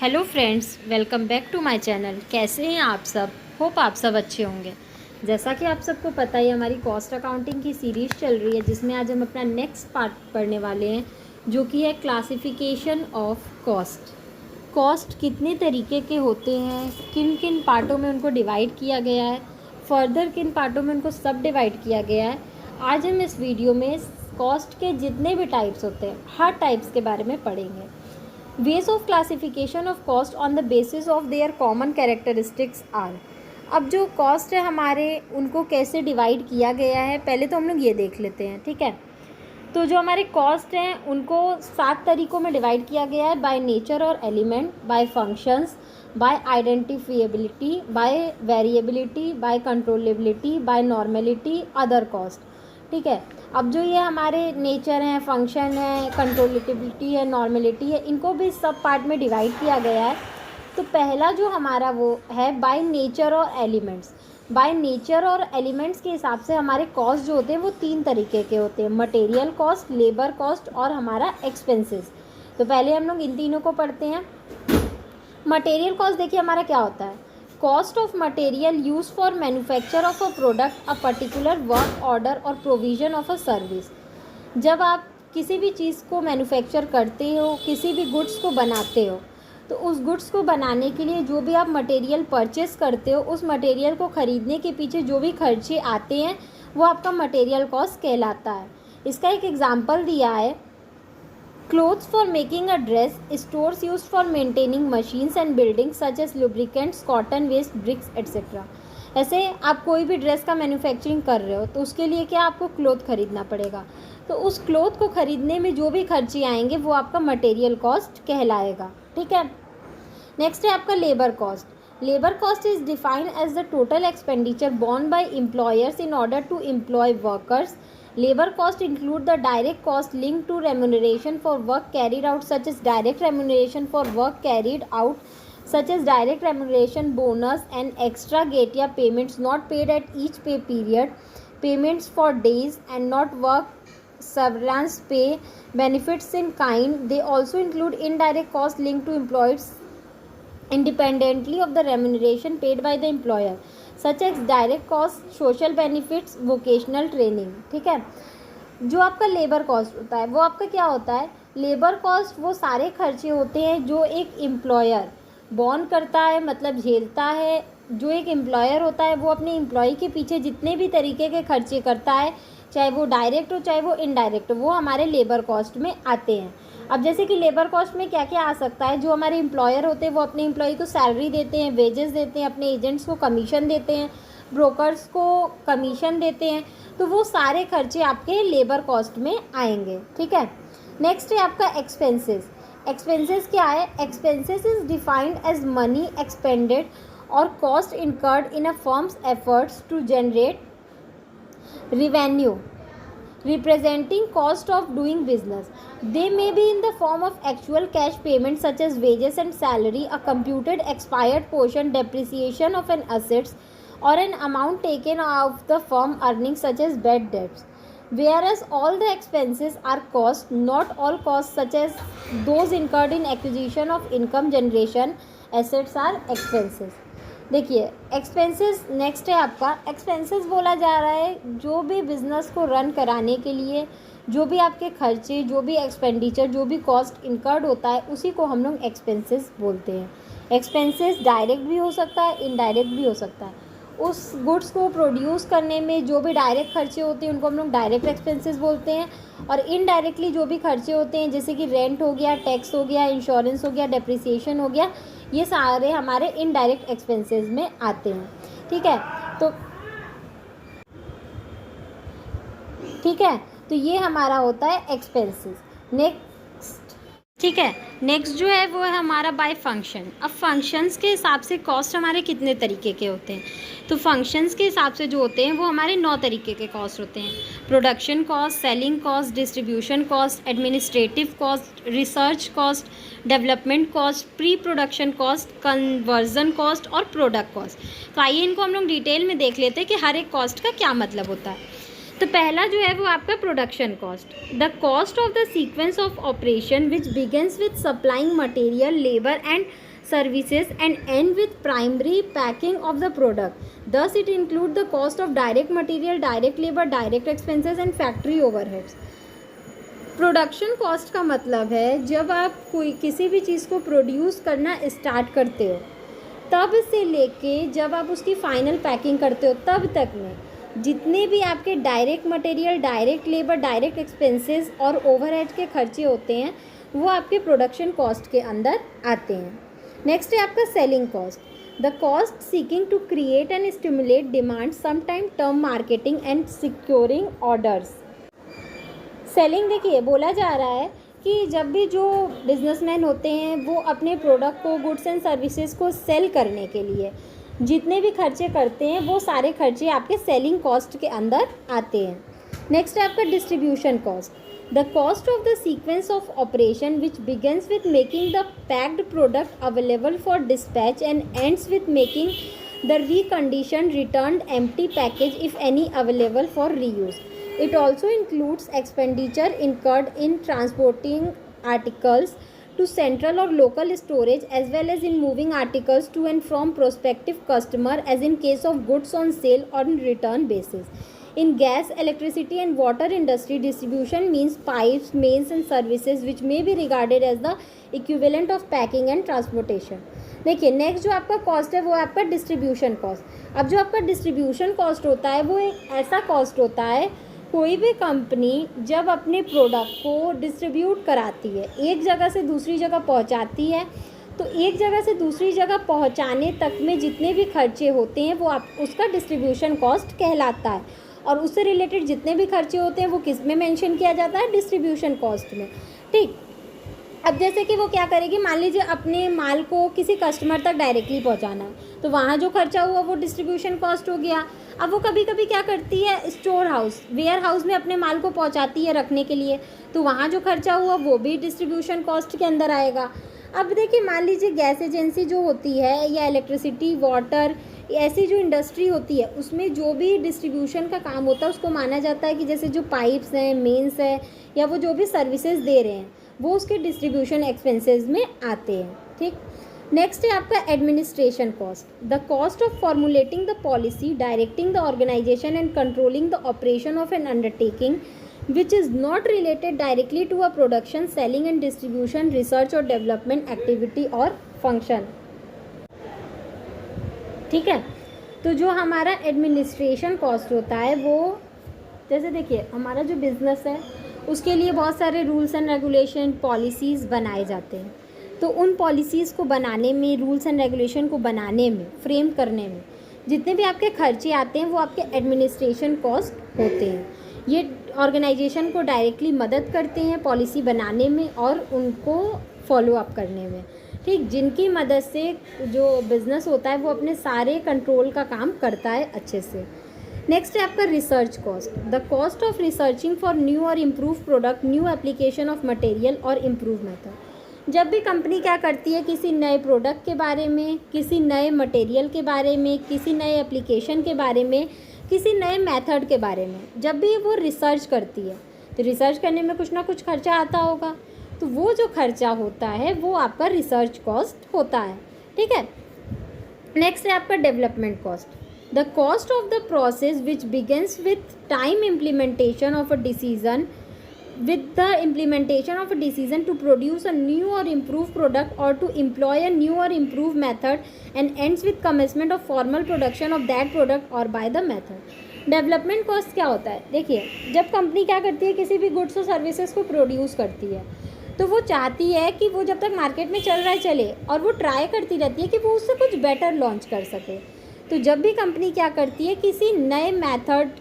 Hello friends, welcome back to my channel. कैसे हैं आप सब? होप आप सब अच्छे होंगे। जैसा कि आप सबको पता ही हमारी कॉस्ट अकाउंटिंग की सीरीज़ चल रही है, जिसमें आज हम अपना नेक्स्ट पार्ट पढ़ने वाले हैं, जो कि है क्लासिफिकेशन ऑफ कॉस्ट। कॉस्ट कितने तरीके के होते हैं, किन किन पार्टों में उनको डिवाइड किया गया है, फर्दर किन पार्टों में उनको सब डिवाइड किया गया है। आज हम इस वीडियो में कॉस्ट के जितने भी टाइप्स होते हैं, हर टाइप्स के बारे में पढ़ेंगे। Ways of classification of cost on the basis of their common characteristics are। अब जो कॉस्ट है हमारे, उनको कैसे डिवाइड किया गया है, पहले तो हम लोग ये देख लेते हैं। ठीक है, तो जो हमारे कॉस्ट हैं उनको 7 तरीक़ों में डिवाइड किया गया है: बाय नेचर और element, by functions, by identifiability, by variability, by controllability, by normality, other cost. ठीक है, अब जो ये हमारे नेचर हैं, फंक्शन है, कंट्रोलेबिलिटी है, नॉर्मेलिटी है, इनको भी सब पार्ट में डिवाइड किया गया है। तो पहला जो हमारा वो है बाय नेचर और एलिमेंट्स। बाय नेचर और एलिमेंट्स के हिसाब से हमारे कॉस्ट जो होते हैं वो 3 तरीके के होते हैं: मटेरियल कॉस्ट, लेबर कॉस्ट और हमारा एक्सपेंसेस। तो पहले हम लोग इन तीनों को पढ़ते हैं। मटेरियल कॉस्ट देखिए हमारा क्या होता है: cost of material use for manufacture of a product, a particular work order और प्रोविजन ऑफ अ सर्विस। जब आप किसी भी चीज़ को मैन्युफैक्चर करते हो, किसी भी गुड्स को बनाते हो, तो उस गुड्स को बनाने के लिए जो भी आप मटेरियल परचेस करते हो, उस मटेरियल को ख़रीदने के पीछे जो भी खर्चे आते हैं वो आपका मटेरियल कॉस्ट कहलाता है। इसका एक एग्जांपल दिया है: clothes for making a dress, stores used for maintaining machines and buildings such as lubricants, cotton waste, bricks etc। ऐसे आप कोई भी ड्रेस का मैन्युफैक्चरिंग कर रहे हो तो उसके लिए क्या आपको क्लोथ खरीदना पड़ेगा, तो उस क्लोथ को खरीदने में जो भी खर्चे आएंगे वो आपका मटेरियल कॉस्ट कहलाएगा। ठीक है, नेक्स्ट है आपका labour cost. Labour cost is defined as the total expenditure borne by employers in order to employ workers. Labor cost include the direct cost linked to remuneration for work carried out, such as direct remuneration for work carried out, such as direct remuneration, bonus and extra gratia payments not paid at each pay period, payments for days and not work, severance pay, benefits in kind. They also include indirect cost linked to employees independently of the remuneration paid by the employer, such as direct cost, social benefits, vocational training। ठीक है, जो आपका labour cost होता है वो आपका क्या होता है? लेबर कॉस्ट वो सारे खर्चे होते हैं जो एक एम्प्लॉयर बॉर्न करता है, मतलब झेलता है। जो एक एम्प्लॉयर होता है वो अपने एम्प्लॉय के पीछे जितने भी तरीके के खर्चे करता है, चाहे वो डायरेक्ट हो चाहे वो इनडायरेक्ट हो, वो हमारे लेबर कॉस्ट में आते हैं। अब जैसे कि लेबर कॉस्ट में क्या क्या आ सकता है: जो हमारे एम्प्लॉयर होते हैं वो अपने एम्प्लॉय को सैलरी देते हैं, वेजेस देते हैं, अपने एजेंट्स को कमीशन देते हैं, ब्रोकर्स को कमीशन देते हैं, तो वो सारे खर्चे आपके लेबर कॉस्ट में आएंगे। ठीक है, नेक्स्ट है आपका एक्सपेंसेस। एक्सपेंसेस क्या है? Expenses is defined as money expended और cost incurred in a firm's efforts to generate revenue, representing cost of doing business. They may be in the form of actual cash payments such as wages and salary, a computed expired portion, depreciation of an assets, or an amount taken of the firm earnings such as bad debts. Whereas all the expenses are costs, not all costs such as those incurred in acquisition of income generation assets are expenses। देखिए expenses next है आपका। Expenses बोला जा रहा है जो भी business को रन कराने के लिए जो भी आपके खर्चे, जो भी एक्सपेंडिचर, जो भी कॉस्ट इनकर्ड होता है, उसी को हम लोग एक्सपेंसेस बोलते हैं। एक्सपेंसेस डायरेक्ट भी हो सकता है, इनडायरेक्ट भी हो सकता है। उस गुड्स को प्रोड्यूस करने में जो भी डायरेक्ट खर्चे होते हैं उनको हम लोग डायरेक्ट एक्सपेंसेस बोलते हैं, और इनडायरेक्टली जो भी खर्चे होते हैं जैसे कि रेंट हो गया, टैक्स हो गया, इंश्योरेंस हो गया, डेप्रिसिएशन हो गया, ये सारे हमारे इनडायरेक्ट एक्सपेंसेस में आते हैं। ठीक है, तो ये हमारा होता है एक्सपेंसेस। नेक्स्ट, ठीक है, नेक्स्ट जो है वो है हमारा बाय फंक्शन। अब फंक्शंस के हिसाब से कॉस्ट हमारे कितने तरीके के होते हैं? तो फंक्शंस के हिसाब से जो होते हैं वो हमारे 9 तरीके के कॉस्ट होते हैं: production cost, selling cost, distribution cost, administrative cost, research cost, development cost, pre production cost, conversion cost और प्रोडक्ट कॉस्ट। तो आइए इनको हम लोग डिटेल में देख लेते हैं कि हर एक कॉस्ट का क्या मतलब होता है। तो पहला जो है वो आपका production cost. The cost of the sequence of operation which begins with supplying material, labour and services and end with primary packing of the product. Thus, it includes the cost of direct material, direct labor, direct expenses and factory overheads. Production cost का मतलब है जब आप कोई किसी भी चीज़ को produce करना स्टार्ट करते हो तब से लेके जब आप उसकी फाइनल पैकिंग करते हो तब तक में जितने भी आपके direct material, direct labour, direct expenses और ओवरहेड के खर्चे होते हैं वो आपके प्रोडक्शन कॉस्ट के अंदर आते हैं. नेक्स्ट है आपका selling cost. The cost seeking to create and stimulate demand, sometime term marketing and securing orders. Selling देखिए बोला जा रहा है कि जब भी जो बिजनेसमैन होते हैं वो अपने प्रोडक्ट को, गुड्स एंड सर्विसेज को सेल करने के लिए जितने भी खर्चे करते हैं वो सारे खर्चे आपके सेलिंग कॉस्ट के अंदर आते हैं. नेक्स्ट है आपका distribution cost. The cost of the sequence of operation which begins with making the packed product available for dispatch and ends with making the reconditioned returned empty package if any available for reuse. It also includes expenditure incurred in transporting articles to central or local storage as well as in moving articles to and from prospective customer as in case of goods on sale on return basis. In gas, electricity and water industry, distribution means pipes, mains and services which may be regarded as the equivalent of packing and transportation. देखिए next जो आपका cost है वो है आपका distribution cost. अब जो आपका डिस्ट्रीब्यूशन कॉस्ट होता है वो एक ऐसा कॉस्ट होता है, कोई भी कंपनी जब अपने प्रोडक्ट को डिस्ट्रीब्यूट कराती है, एक जगह से दूसरी जगह पहुंचाती है, तो एक जगह से दूसरी जगह पहुंचाने तक में जितने भी खर्चे होते हैं वो आप उसका डिस्ट्रीब्यूशन कॉस्ट कहलाता है. और उससे रिलेटेड जितने भी खर्चे होते हैं वो किस में मेंशन किया जाता है? डिस्ट्रीब्यूशन कॉस्ट में. ठीक, अब जैसे कि वो क्या करेगी, मान लीजिए अपने माल को किसी कस्टमर तक डायरेक्टली पहुंचाना है तो वहाँ जो खर्चा हुआ वो डिस्ट्रीब्यूशन कॉस्ट हो गया. अब वो कभी कभी क्या करती है, स्टोर हाउस, वेयर हाउस में अपने माल को पहुंचाती है रखने के लिए, तो वहाँ जो खर्चा हुआ वो भी डिस्ट्रीब्यूशन कॉस्ट के अंदर आएगा. अब देखिए मान लीजिए गैस एजेंसी जो होती है या इलेक्ट्रिसिटी, वाटर, ऐसी जो इंडस्ट्री होती है उसमें जो भी डिस्ट्रीब्यूशन का काम होता है उसको माना जाता है कि जैसे जो पाइप्स हैं, मेंस है या वो जो भी सर्विसेज दे रहे हैं वो उसके डिस्ट्रीब्यूशन एक्सपेंसेस में आते हैं. ठीक, नेक्स्ट है आपका administration cost. The cost of formulating the policy, directing the organisation and controlling the operation of an undertaking which is not related directly to a production, selling and distribution, research और development activity और function. ठीक है, तो जो हमारा administration cost होता है वो जैसे देखिए हमारा जो बिज़नेस है उसके लिए बहुत सारे रूल्स एंड रेगुलेशन, पॉलिसीज़ बनाए जाते हैं. तो उन पॉलिसीज़ को बनाने में, रूल्स एंड रेगुलेशन को बनाने में, फ्रेम करने में जितने भी आपके खर्चे आते हैं वो आपके एडमिनिस्ट्रेशन कॉस्ट होते हैं. ये ऑर्गेनाइजेशन को डायरेक्टली मदद करते हैं पॉलिसी बनाने में और उनको फॉलो अप करने में. ठीक, जिनकी मदद से जो बिज़नेस होता है वो अपने सारे कंट्रोल का काम करता है अच्छे से. नेक्स्ट है आपका research cost. The cost of researching for new और improve product, new application of material और इम्प्रूव मेथड. जब भी कंपनी क्या करती है किसी नए प्रोडक्ट के बारे में, किसी नए मटेरियल के बारे में, किसी नए एप्लीकेशन के बारे में, किसी नए मेथड के बारे में जब भी वो रिसर्च करती है तो रिसर्च करने में कुछ ना कुछ खर्चा आता होगा, तो वो जो खर्चा होता है वो आपका रिसर्च कॉस्ट होता है. ठीक है, नेक्स्ट है आपका development cost. The cost of the process which begins with time implementation of a decision with the implementation of a decision to produce a new or improved product or to employ a new or improved method and ends with commencement of formal production of that product or by the method. Development cost क्या होता है? देखिए जब company क्या करती है किसी भी गुड्स और सर्विसेज को प्रोड्यूस करती है तो वो चाहती है कि वो जब तक मार्केट में चल रहा है चले, और वो ट्राई करती रहती है कि वो उससे कुछ बेटर लॉन्च कर सके. तो जब भी कंपनी क्या करती है किसी नए मेथड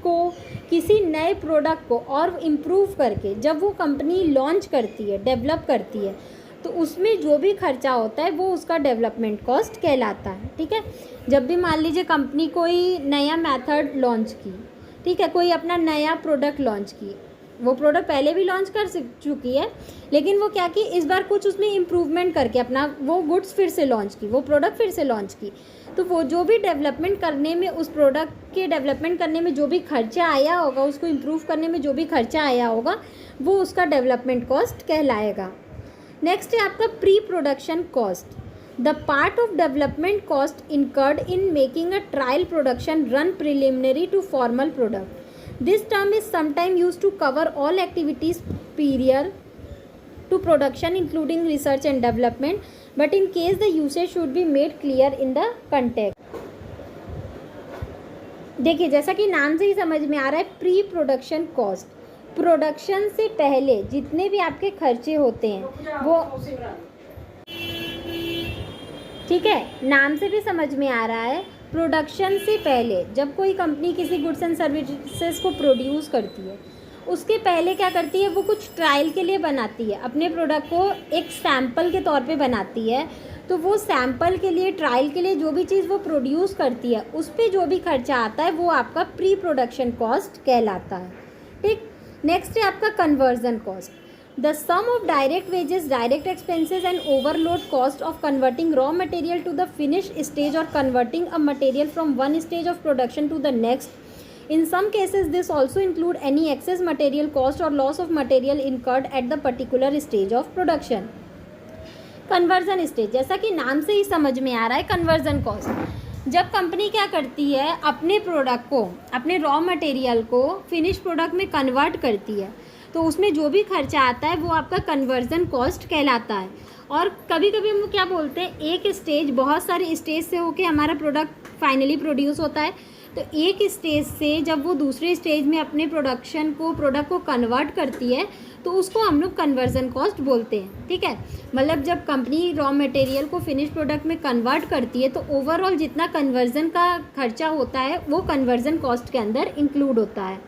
को, किसी नए प्रोडक्ट को और इम्प्रूव करके जब वो कंपनी लॉन्च करती है, डेवलप करती है, तो उसमें जो भी खर्चा होता है वो उसका डेवलपमेंट कॉस्ट कहलाता है. ठीक है, जब भी मान लीजिए कंपनी कोई नया मेथड लॉन्च की, ठीक है, कोई अपना नया प्रोडक्ट लॉन्च की, वो प्रोडक्ट पहले भी लॉन्च कर चुकी है लेकिन वो क्या कि इस बार कुछ उसमें इम्प्रूवमेंट करके अपना वो गुड्स फिर से लॉन्च की, वो प्रोडक्ट फिर से लॉन्च की, तो वो जो भी डेवलपमेंट करने में, उस प्रोडक्ट के डेवलपमेंट करने में जो भी खर्चा आया होगा, उसको इम्प्रूव करने में जो भी खर्चा आया होगा वो उसका डेवलपमेंट कॉस्ट कहलाएगा. नेक्स्ट है आपका pre production cost. The part of development cost incurred in making a trial production run preliminary to formal product. This term is sometime use to cover all activities prior to production including research and development, but in case the usage should be made clear in the context। देखिए जैसा कि नाम से ही समझ में आ रहा है, pre production cost, production से पहले जितने भी आपके खर्चे होते हैं वो, ठीक है, नाम से भी समझ में आ रहा है। प्रोडक्शन से पहले जब कोई कंपनी किसी गुड्स एंड सर्विसेज को प्रोड्यूस करती है, उसके पहले क्या करती है, वो कुछ ट्रायल के लिए बनाती है, अपने प्रोडक्ट को एक सैंपल के तौर पे बनाती है। तो वो सैंपल के लिए, ट्रायल के लिए जो भी चीज़ वो प्रोड्यूस करती है, उस पर जो भी खर्चा आता है वो आपका प्री प्रोडक्शन कॉस्ट कहलाता है। ठीक, नेक्स्ट है आपका conversion cost. The sum of direct wages, direct expenses and overload cost of converting raw material to the finish stage और converting a material from one stage of production to the next. In some cases, this also include any excess material cost or loss of material incurred at the particular stage of production। Conversion stage, जैसा कि नाम से ही समझ में आ रहा है, conversion cost, जब company क्या करती है, अपने प्रोडक्ट को, अपने रॉ मटेरियल को फिनिश प्रोडक्ट में कन्वर्ट करती है, तो उसमें जो भी खर्चा आता है वो आपका कन्वर्जन कॉस्ट कहलाता है। और कभी कभी हम क्या बोलते हैं, एक स्टेज, बहुत सारे स्टेज से होके हमारा प्रोडक्ट फाइनली प्रोड्यूस होता है। तो एक स्टेज से जब वो दूसरे स्टेज में अपने प्रोडक्ट को कन्वर्ट करती है, तो उसको हम लोग कन्वर्जन कॉस्ट बोलते हैं। ठीक है, मतलब जब कंपनी रॉ मटेरियल को फिनिश प्रोडक्ट में कन्वर्ट करती है, तो ओवरऑल जितना कन्वर्जन का खर्चा होता है वो कन्वर्जन कॉस्ट के अंदर इंक्लूड होता है।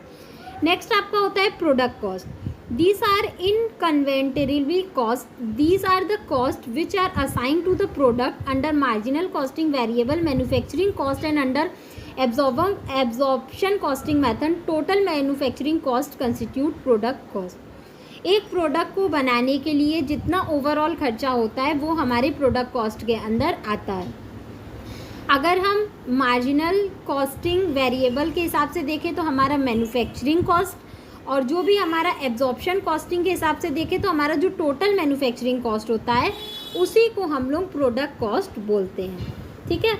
नेक्स्ट आपका होता है product cost. These are inventory cost. These are the costs which are assigned to the product under marginal costing, variable manufacturing cost and under absorption costing method. Total manufacturing cost constitute product cost। एक product को बनाने के लिए जितना overall खर्चा होता है वो हमारे प्रोडक्ट कॉस्ट के अंदर आता है। अगर हम मार्जिनल कॉस्टिंग वेरिएबल के हिसाब से देखें तो हमारा मैन्युफैक्चरिंग कॉस्ट, और जो भी हमारा एब्जॉर्प्शन कॉस्टिंग के हिसाब से देखें तो हमारा जो टोटल मैन्युफैक्चरिंग कॉस्ट होता है उसी को हम लोग प्रोडक्ट कॉस्ट बोलते हैं। ठीक है,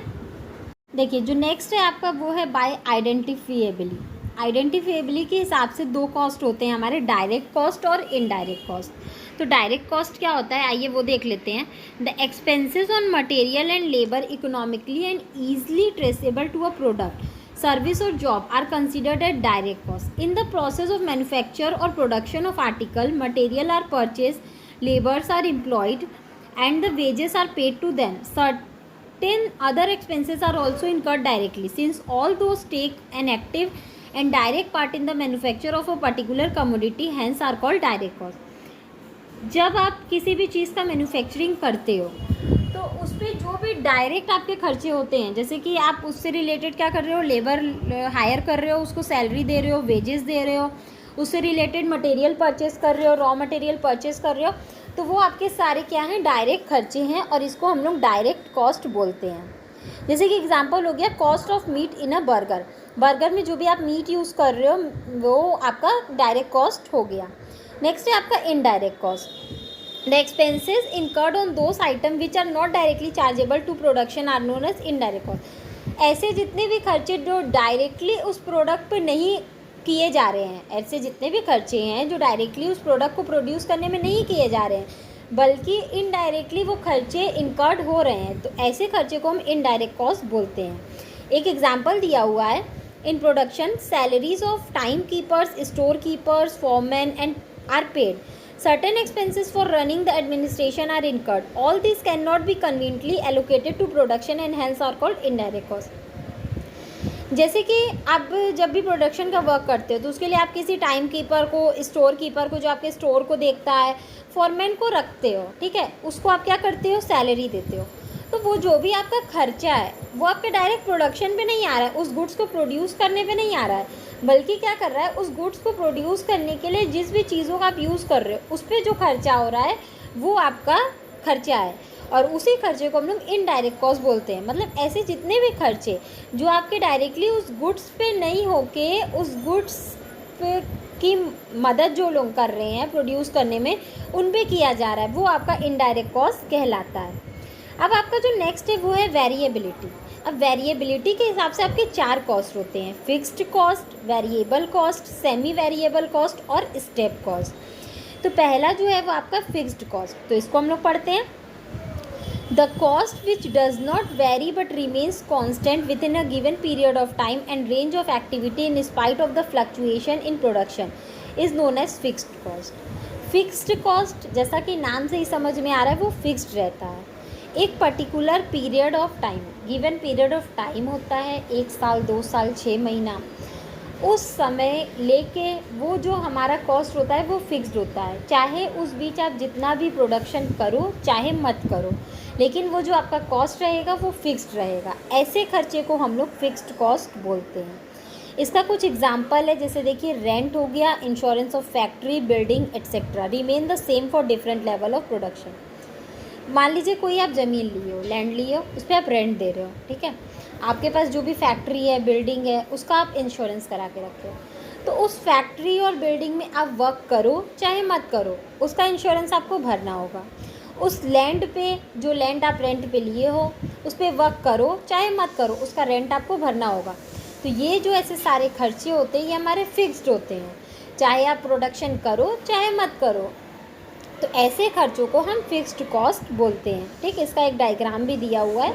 देखिए जो नेक्स्ट है आपका वो है बाय आइडेंटिफिएबली। आइडेंटिफिएबली के हिसाब से दो कॉस्ट होते हैं हमारे, डायरेक्ट कॉस्ट और इनडायरेक्ट कॉस्ट। तो डायरेक्ट कॉस्ट क्या होता है, आइए वो देख लेते हैं। The expenses on material and labour economically and easily traceable to a product, service or job are considered as direct cost। In the process of manufacture or production of article, material are purchased, labors are employed and the wages are paid to them। Certain other expenses are also incurred directly, since all those take an active and direct part in the manufacture of a particular commodity, hence are called direct cost। जब आप किसी भी चीज़ का manufacturing करते हो तो उस पर जो भी डायरेक्ट आपके खर्चे होते हैं, जैसे कि आप उससे रिलेटेड क्या कर रहे हो, लेबर हायर कर रहे हो, उसको सैलरी दे रहे हो, वेजेस दे रहे हो, उससे रिलेटेड मटेरियल परचेस कर रहे हो, रॉ मटेरियल परचेस कर रहे हो, तो वो आपके सारे क्या हैं, डायरेक्ट खर्चे हैं, और इसको हम लोग डायरेक्ट कॉस्ट बोलते हैं। जैसे कि एग्जांपल हो गया cost of meat in a burger. Burger में जो भी आप मीट यूज़ कर रहे हो वो आपका डायरेक्ट कॉस्ट हो गया। नेक्स्ट है आपका indirect cost. The expenses incurred on those items which are not directly chargeable to production are known as indirect cost। ऐसे जितने भी खर्चे जो डायरेक्टली उस प्रोडक्ट पे नहीं किए जा रहे हैं, ऐसे जितने भी खर्चे हैं जो डायरेक्टली उस प्रोडक्ट को प्रोड्यूस करने में नहीं किए जा रहे हैं, बल्कि इनडायरेक्टली वो खर्चे इनकर्ड हो रहे हैं, तो ऐसे खर्चे को हम इनडायरेक्ट कॉस्ट बोलते हैं। एक एग्जाम्पल दिया हुआ है, in production salaries of time keepers, store keepers, foreman and are paid. Certain expenses for running the administration are incurred. All these cannot be conveniently allocated to production and hence are called indirect cost। जैसे कि आप जब भी production का work करते हो तो उसके लिए आप किसी टाइम कीपर को, स्टोर कीपर को जो आपके स्टोर को देखता है, फॉरमैन को रखते हो, ठीक है, उसको आप क्या करते हो, सैलरी देते हो। तो वो जो भी आपका खर्चा है वो आपके डायरेक्ट प्रोडक्शन पे नहीं आ रहा है, उस गुड्स को प्रोड्यूस करने पे नहीं आ रहा है, बल्कि क्या कर रहा है, उस गुड्स को प्रोड्यूस करने के लिए जिस भी चीज़ों का आप यूज़ कर रहे हो उस पर जो खर्चा हो रहा है वो आपका खर्चा है, और उसी खर्चे को हम लोग इनडायरेक्ट कॉस्ट बोलते हैं। मतलब ऐसे जितने भी खर्चे जो आपके डायरेक्टली उस गुड्स पे नहीं होके उस गुड्स पे की मदद जो लोग कर रहे हैं प्रोड्यूस करने में, उन पे किया जा रहा है, वो आपका इनडायरेक्ट कॉस्ट कहलाता है। अब आपका जो नेक्स्ट है वो है वेरिएबिलिटी। अब वेरिएबिलिटी के हिसाब से आपके 4 कॉस्ट होते हैं, fixed cost, variable cost, semi variable cost और स्टेप कॉस्ट। तो पहला जो है वो आपका फिक्स्ड कॉस्ट, तो इसको हम लोग पढ़ते हैं। The cost which does not vary but remains constant within a given period of time and range of activity in spite of the fluctuation in production is known as fixed cost. Fixed cost जैसा कि नाम से ही समझ में आ रहा है वो fixed रहता है, एक particular period of time, given period of time होता है, 1 साल 2 साल 6 महीना, उस समय लेके वो जो हमारा कॉस्ट होता है वो फिक्स्ड होता है। चाहे उस बीच आप जितना भी प्रोडक्शन करो चाहे मत करो, लेकिन वो जो आपका कॉस्ट रहेगा वो फिक्स्ड रहेगा। ऐसे खर्चे को हम लोग फिक्स्ड कॉस्ट बोलते हैं। इसका कुछ एग्जाम्पल है, जैसे देखिए रेंट हो गया, insurance of factory, building etcetera remain the same for different level of production. मान लीजिए कोई आप ज़मीन लिए हो, लैंड लिए हो, उस पर आप रेंट दे रहे हो, ठीक है। आपके पास जो भी फैक्ट्री है, बिल्डिंग है, उसका आप इंश्योरेंस करा के रखे हो। तो उस फैक्ट्री और बिल्डिंग में आप वर्क करो चाहे मत करो, उसका इंश्योरेंस आपको भरना होगा। उस लैंड पे, जो लैंड आप रेंट पे लिए हो, उस पर वर्क करो चाहे मत करो, उसका रेंट आपको भरना होगा। तो ये जो ऐसे सारे खर्चे होते हैं ये हमारे फिक्स्ड होते हैं, चाहे आप प्रोडक्शन करो चाहे मत करो। तो ऐसे खर्चों को हम फिक्स्ड कॉस्ट बोलते हैं, ठीक। इसका एक डायग्राम भी दिया हुआ है।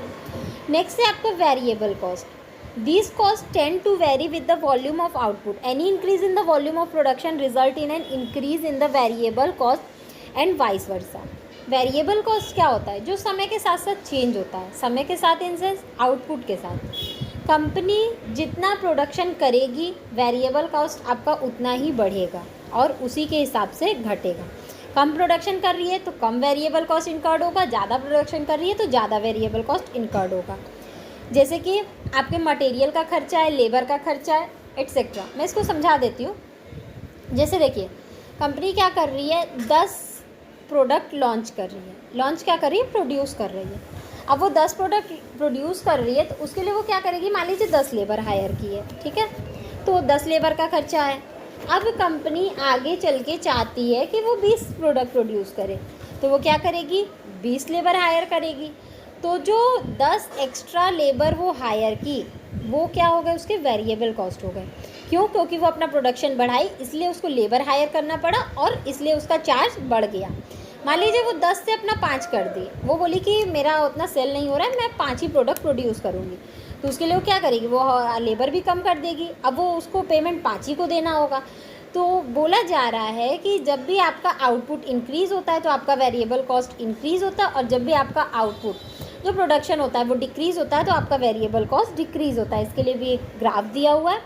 नेक्स्ट है आपका variable cost. These cost tend to vary with the volume of output. Any increase in the volume of production result in an increase in the variable cost and vice versa. Variable cost क्या होता है? जो समय के साथ साथ change होता है, समय के साथ इन सेंस आउटपुट के साथ। कंपनी जितना प्रोडक्शन करेगी वेरिएबल कॉस्ट आपका उतना ही बढ़ेगा और उसी के हिसाब से घटेगा। कम प्रोडक्शन कर रही है तो कम वेरिएबल कॉस्ट इनकर्ड होगा, ज़्यादा प्रोडक्शन कर रही है तो ज़्यादा वेरिएबल कॉस्ट इनकर्ड होगा। जैसे कि आपके मटेरियल का खर्चा है, लेबर का खर्चा है, एट्सेट्रा। मैं इसको समझा देती हूँ। जैसे देखिए कंपनी क्या कर रही है, 10 प्रोडक्ट लॉन्च कर रही है। लॉन्च क्या कर रही है? प्रोड्यूस कर रही है। अब वो 10 प्रोडक्ट प्रोड्यूस कर रही है तो उसके लिए वो क्या करेगी, मान लीजिए 10 लेबर हायर की है, ठीक है। तो 10 लेबर का खर्चा है। अब कंपनी आगे चल के चाहती है कि वो 20 प्रोडक्ट प्रोड्यूस करे, तो वो क्या करेगी, 20 लेबर हायर करेगी। तो जो 10 एक्स्ट्रा लेबर वो हायर की, वो क्या हो गए, उसके वेरिएबल कॉस्ट हो गए। क्यों? क्योंकि वो अपना प्रोडक्शन बढ़ाई, इसलिए उसको लेबर हायर करना पड़ा और इसलिए उसका चार्ज बढ़ गया। मान लीजिए वो 10 से अपना 5 कर दी, वो बोली कि मेरा उतना सेल नहीं हो रहा है, मैं 5 ही प्रोडक्ट प्रोड्यूस करूँगी। तो उसके लिए वो क्या करेगी, वो लेबर भी कम कर देगी। अब वो उसको पेमेंट 5 ही को देना होगा। तो बोला जा रहा है कि जब भी आपका आउटपुट इंक्रीज़ होता है तो आपका वेरिएबल कॉस्ट इंक्रीज़ होता है, और जब भी आपका आउटपुट जो प्रोडक्शन होता है वो डिक्रीज़ होता है तो आपका वेरिएबल कॉस्ट डिक्रीज़ होता है। इसके लिए भी एक ग्राफ दिया हुआ है।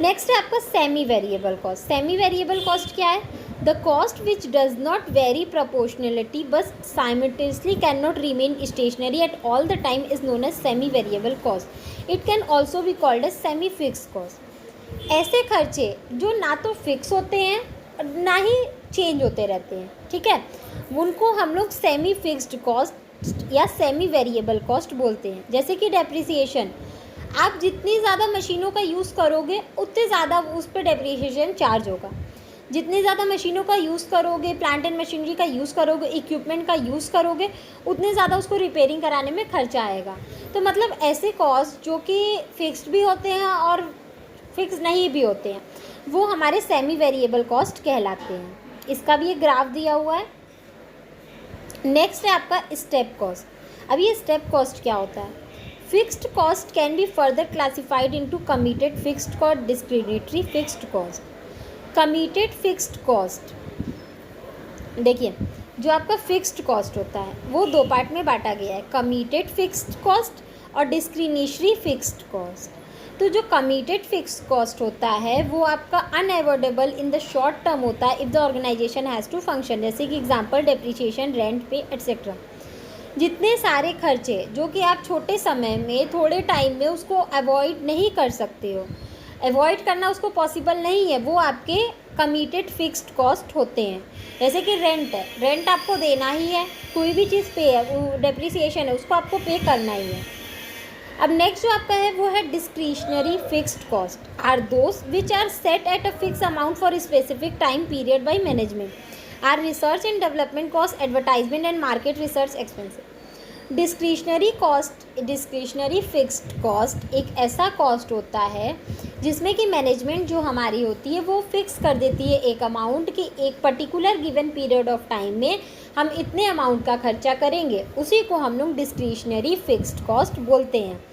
नेक्स्ट है आपका semi variable cost. Semi variable cost क्या है? The cost which does not vary proportionality but simultaneously can not remain stationary at all the time is known as semi variable cost. It can also be called as semi fix cost. ऐसे खर्चे जो ना तो fix होते हैं ना ही change होते रहते हैं, ठीक है, उनको हम लोग सेमी फिक्स्ड कॉस्ट या सेमी वेरिएबल कॉस्ट बोलते हैं। जैसे कि डेप्रिसिएशन, आप जितनी ज़्यादा मशीनों का यूज़ करोगे उतने ज़्यादा उस पर डेप्रिसिएशन चार्ज होगा। जितनी ज़्यादा मशीनों का यूज़ करोगे, प्लांट एंड मशीनरी का यूज़ करोगे, इक्विपमेंट का यूज़ करोगे, उतने ज़्यादा उसको रिपेयरिंग कराने में खर्चा आएगा। तो मतलब ऐसे कॉस्ट जो कि फिक्स्ड भी होते हैं और फिक्स नहीं भी होते हैं, वो हमारे सेमी वेरिएबल कॉस्ट कहलाते हैं। इसका भी एक ग्राफ दिया हुआ है। नेक्स्ट है आपका स्टेप कॉस्ट। अब ये स्टेप कॉस्ट क्या होता है? Fixed cost can be further classified into committed fixed cost, discriminatory fixed cost. Committed fixed cost, देखिए जो आपका फिक्स्ड कॉस्ट होता है वो 2 पार्ट में बांटा गया है, कमिटेड फिक्स्ड कॉस्ट और डिस्क्रिमिनेटरी फिक्स्ड कॉस्ट। तो जो कमिटेड फिक्स्ड कॉस्ट होता है वो आपका unavoidable in the short term होता है if the organization has to function. जैसे कि example depreciation, rent pay etcetera. जितने सारे खर्चे जो कि आप छोटे समय में, थोड़े टाइम में उसको अवॉइड नहीं कर सकते हो, अवॉइड करना उसको पॉसिबल नहीं है, वो आपके कमिटेड फिक्स्ड कॉस्ट होते हैं। जैसे कि रेंट है, रेंट आपको देना ही है, कोई भी चीज़ पे है, वो डेप्रिसिएशन है, उसको आपको पे करना ही है। अब नेक्स्ट जो आपका है वो है discretionary fixed cost, are those which are set at a fix amount for specific time period by management, or research and development cost, advertisement and market research expenses. Discretionary cost, discretionary fixed cost एक ऐसा cost होता है जिसमें कि management जो हमारी होती है वो फिक्स कर देती है एक अमाउंट की, एक particular given period of time में हम इतने अमाउंट का खर्चा करेंगे, उसी को हम लोग डिस्क्रिशनरी फिक्स्ड कॉस्ट बोलते हैं।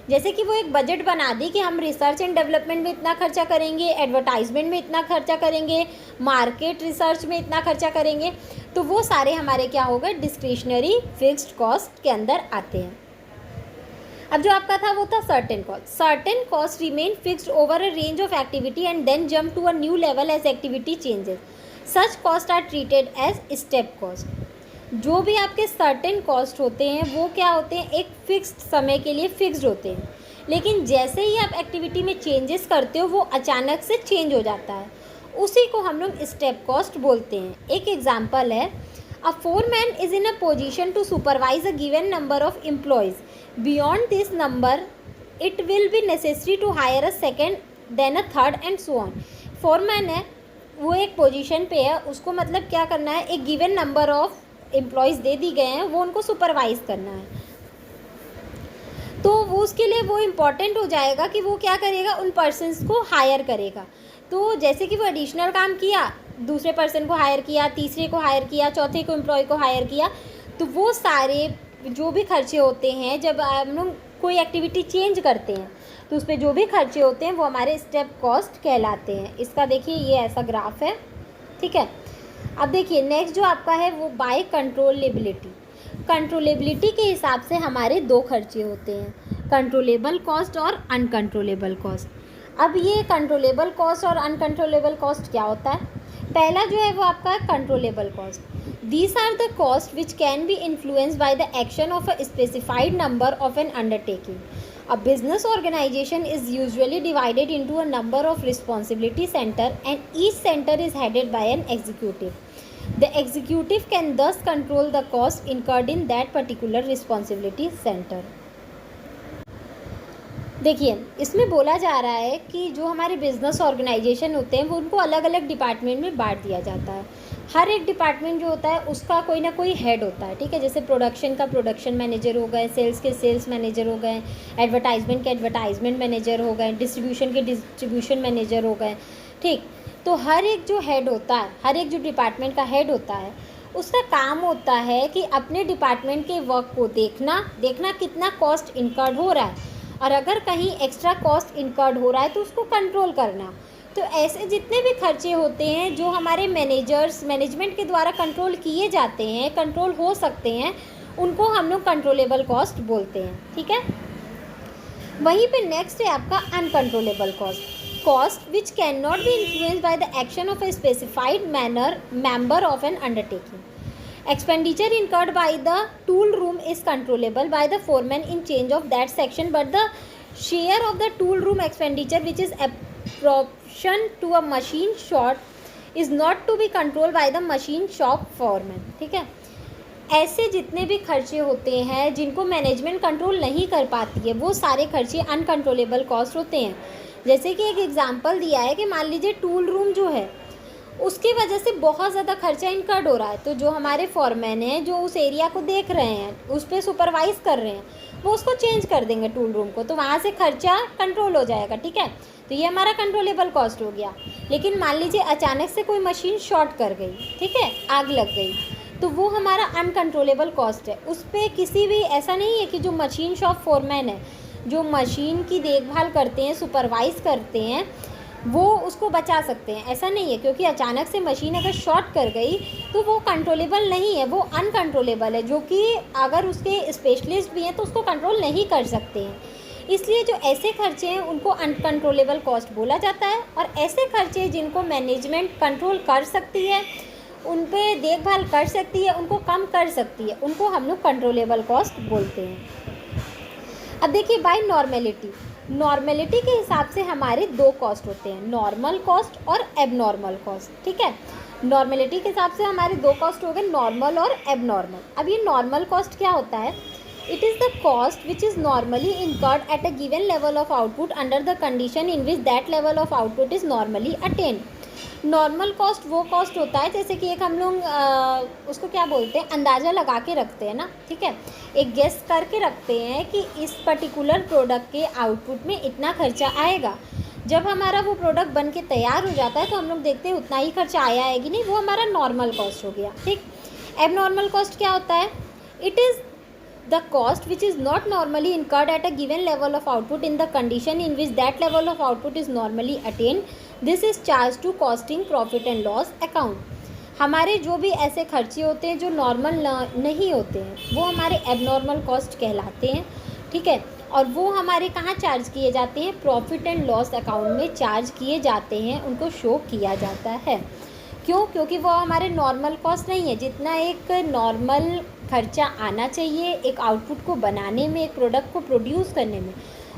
जैसे कि वो एक बजट बना दी कि हम रिसर्च एंड डेवलपमेंट में इतना खर्चा करेंगे, एडवर्टाइजमेंट में इतना खर्चा करेंगे, मार्केट रिसर्च में इतना खर्चा करेंगे, तो वो सारे हमारे क्या हो गए, डिस्क्रिशनरी फिक्स्ड कॉस्ट के अंदर आते हैं। अब जो आपका था वो था certain cost. Certain cost remain fixed over a range of activity and then jump to a new level as activity changes. Such cost are treated as step cost. जो भी आपके सर्टेन कॉस्ट होते हैं वो क्या होते हैं, एक फिक्स्ड समय के लिए फिक्स्ड होते हैं, लेकिन जैसे ही आप एक्टिविटी में चेंजेस करते हो वो अचानक से चेंज हो जाता है, उसी को हम लोग स्टेप कॉस्ट बोलते हैं। एक एग्जांपल है, a foreman is in a position to supervise a given number of employees, beyond this number it will be necessary to hire a second then a third and so on. Foreman है, वो एक position पे है, उसको मतलब क्या करना है, एक गिवन नंबर ऑफ एम्प्लॉयज़ दे दी गए हैं, वो उनको सुपरवाइज़ करना है, तो वो उसके लिए वो इम्पॉर्टेंट हो जाएगा कि वो क्या करेगा, उन पर्सन्स को हायर करेगा। तो जैसे कि वो एडिशनल काम किया, दूसरे पर्सन को हायर किया, तीसरे को हायर किया, चौथे को एम्प्लॉय को हायर किया, तो वो सारे जो भी खर्चे होते हैं, जब हम लोग कोई एक्टिविटी चेंज करते हैं तो उस पर जो भी खर्चे होते हैं वो हमारे स्टेप कॉस्ट कहलाते हैं। इसका देखिए ये ऐसा ग्राफ है, ठीक है। अब देखिए नेक्स्ट जो आपका है वो बाय कंट्रोलेबिलिटी। कंट्रोलेबिलिटी के हिसाब से हमारे दो खर्चे होते हैं, कंट्रोलेबल कॉस्ट और अनकंट्रोलेबल कॉस्ट। अब ये कंट्रोलेबल कॉस्ट और अनकंट्रोलेबल कॉस्ट क्या होता है, पहला जो है वो आपका controllable cost. These are the cost which can be influenced by the action of a specified number of an undertaking. A business organization is usually divided into a number of responsibility center and each center is headed by an executive. The executive can thus control the cost incurred in that particular responsibility center. देखिए इसमें बोला जा रहा है कि जो हमारे business organisation होते हैं वो उनको अलग अलग डिपार्टमेंट में बांट दिया जाता है। हर एक डिपार्टमेंट जो होता है उसका कोई ना कोई हेड होता है, ठीक है। जैसे प्रोडक्शन का प्रोडक्शन मैनेजर हो गए, सेल्स के सेल्स मैनेजर हो गए, एडवर्टाइजमेंट के एडवर्टाइजमेंट मैनेजर हो गए, डिस्ट्रीब्यूशन के डिस्ट्रीब्यूशन मैनेजर हो गए, ठीक। तो हर एक जो हेड होता है, हर एक जो डिपार्टमेंट का हेड होता है, उसका काम होता है कि अपने डिपार्टमेंट के वर्क को देखना कितना कॉस्ट इनकर्ड हो रहा है, और अगर कहीं एक्स्ट्रा कॉस्ट इनकर्ड हो रहा है तो उसको कंट्रोल करना। तो ऐसे जितने भी खर्चे होते हैं जो हमारे मैनेजमेंट के द्वारा कंट्रोल किए जाते हैं, कंट्रोल हो सकते हैं, उनको हम लोग कंट्रोलेबल कॉस्ट बोलते हैं, ठीक है। वहीं पे नेक्स्ट है आपका uncontrollable cost. Cost which can not B influenced by the action of a specified member of an undertaking. Expenditure incurred by the tool room is controllable by the foreman in change of that section, but the share of the tool room expenditure which is appropriation to a machine shop is not to be controlled by the machine shop foreman, ठीक है। ऐसे जितने भी खर्चे होते हैं जिनको management control नहीं कर पाती है वो सारे खर्चे अनकंट्रोलेबल कॉस्ट होते हैं। जैसे कि एक एग्जांपल दिया है कि मान लीजिए टूल रूम जो है उसकी वजह से बहुत ज़्यादा खर्चा इनकर्ड हो रहा है, तो जो हमारे फॉरमैन हैं जो उस एरिया को देख रहे हैं, उस पर सुपरवाइज़ कर रहे हैं, वो उसको चेंज कर देंगे टूल रूम को, तो वहाँ से खर्चा कंट्रोल हो जाएगा, ठीक है। तो ये हमारा कंट्रोलेबल कॉस्ट हो गया। लेकिन मान लीजिए अचानक से कोई मशीन शॉर्ट कर गई, ठीक है, आग लग गई, तो वो हमारा अनकंट्रोलेबल कॉस्ट है। उस पर किसी भी ऐसा नहीं है कि जो मशीन शॉप फोरमैन है, जो मशीन की देखभाल करते हैं, सुपरवाइज़ करते हैं, वो उसको बचा सकते हैं, ऐसा नहीं है। क्योंकि अचानक से मशीन अगर शॉर्ट कर गई तो वो कंट्रोलेबल नहीं है, वो अनकंट्रोलेबल है, जो कि अगर उसके स्पेशलिस्ट भी हैं तो उसको कंट्रोल नहीं कर सकते हैं। इसलिए जो ऐसे खर्चे हैं उनको अनकंट्रोलेबल कॉस्ट बोला जाता है, और ऐसे खर्चे जिनको मैनेजमेंट कंट्रोल कर सकती है, उन पे देखभाल कर सकती है, उनको कम कर सकती है, उनको हम लोग कंट्रोलेबल कॉस्ट बोलते हैं। अब देखिए बाय नॉर्मेलिटी के हिसाब से हमारे दो कॉस्ट होते हैं, नॉर्मल कॉस्ट और एबनॉर्मल कॉस्ट, ठीक है। नॉर्मेलिटी के हिसाब से हमारे दो कॉस्ट हो गए, नॉर्मल और एबनॉर्मल। अब ये नॉर्मल कॉस्ट क्या होता है, it is the cost which is normally incurred at a given level of output under the condition in which that level of output is normally attend. Normal cost वो cost होता है जैसे कि एक हम लोग उसको क्या बोलते हैं, अंदाज़ा लगा के रखते हैं ना, ठीक है, एक गेस करके रखते हैं कि इस पर्टिकुलर प्रोडक्ट के आउटपुट में इतना खर्चा आएगा। जब हमारा वो प्रोडक्ट बन के तैयार हो जाता है तो हम लोग देखते हैं उतना ही खर्चा आया है कि नहीं, वो हमारा नॉर्मल कॉस्ट हो गया। ठीक, एब नॉर्मल कॉस्ट क्या होता है? It is the cost which is not normally incurred at a given level of output in the condition in which that level of output is normally attained. This is charged to costing profit and loss account. हमारे जो भी ऐसे खर्चे होते हैं जो normal नहीं होते हैं वो हमारे एबनॉर्मल कॉस्ट कहलाते हैं, ठीक है, और वो हमारे कहाँ चार्ज किए जाते हैं? प्रॉफिट एंड लॉस अकाउंट में चार्ज किए जाते हैं, उनको शो किया जाता है। क्यों? क्योंकि वो हमारे नॉर्मल कॉस्ट नहीं है। जितना एक नॉर्मल खर्चा आना चाहिए एक आउटपुट को बनाने में, एक प्रोडक्ट को प्रोड्यूस करने में,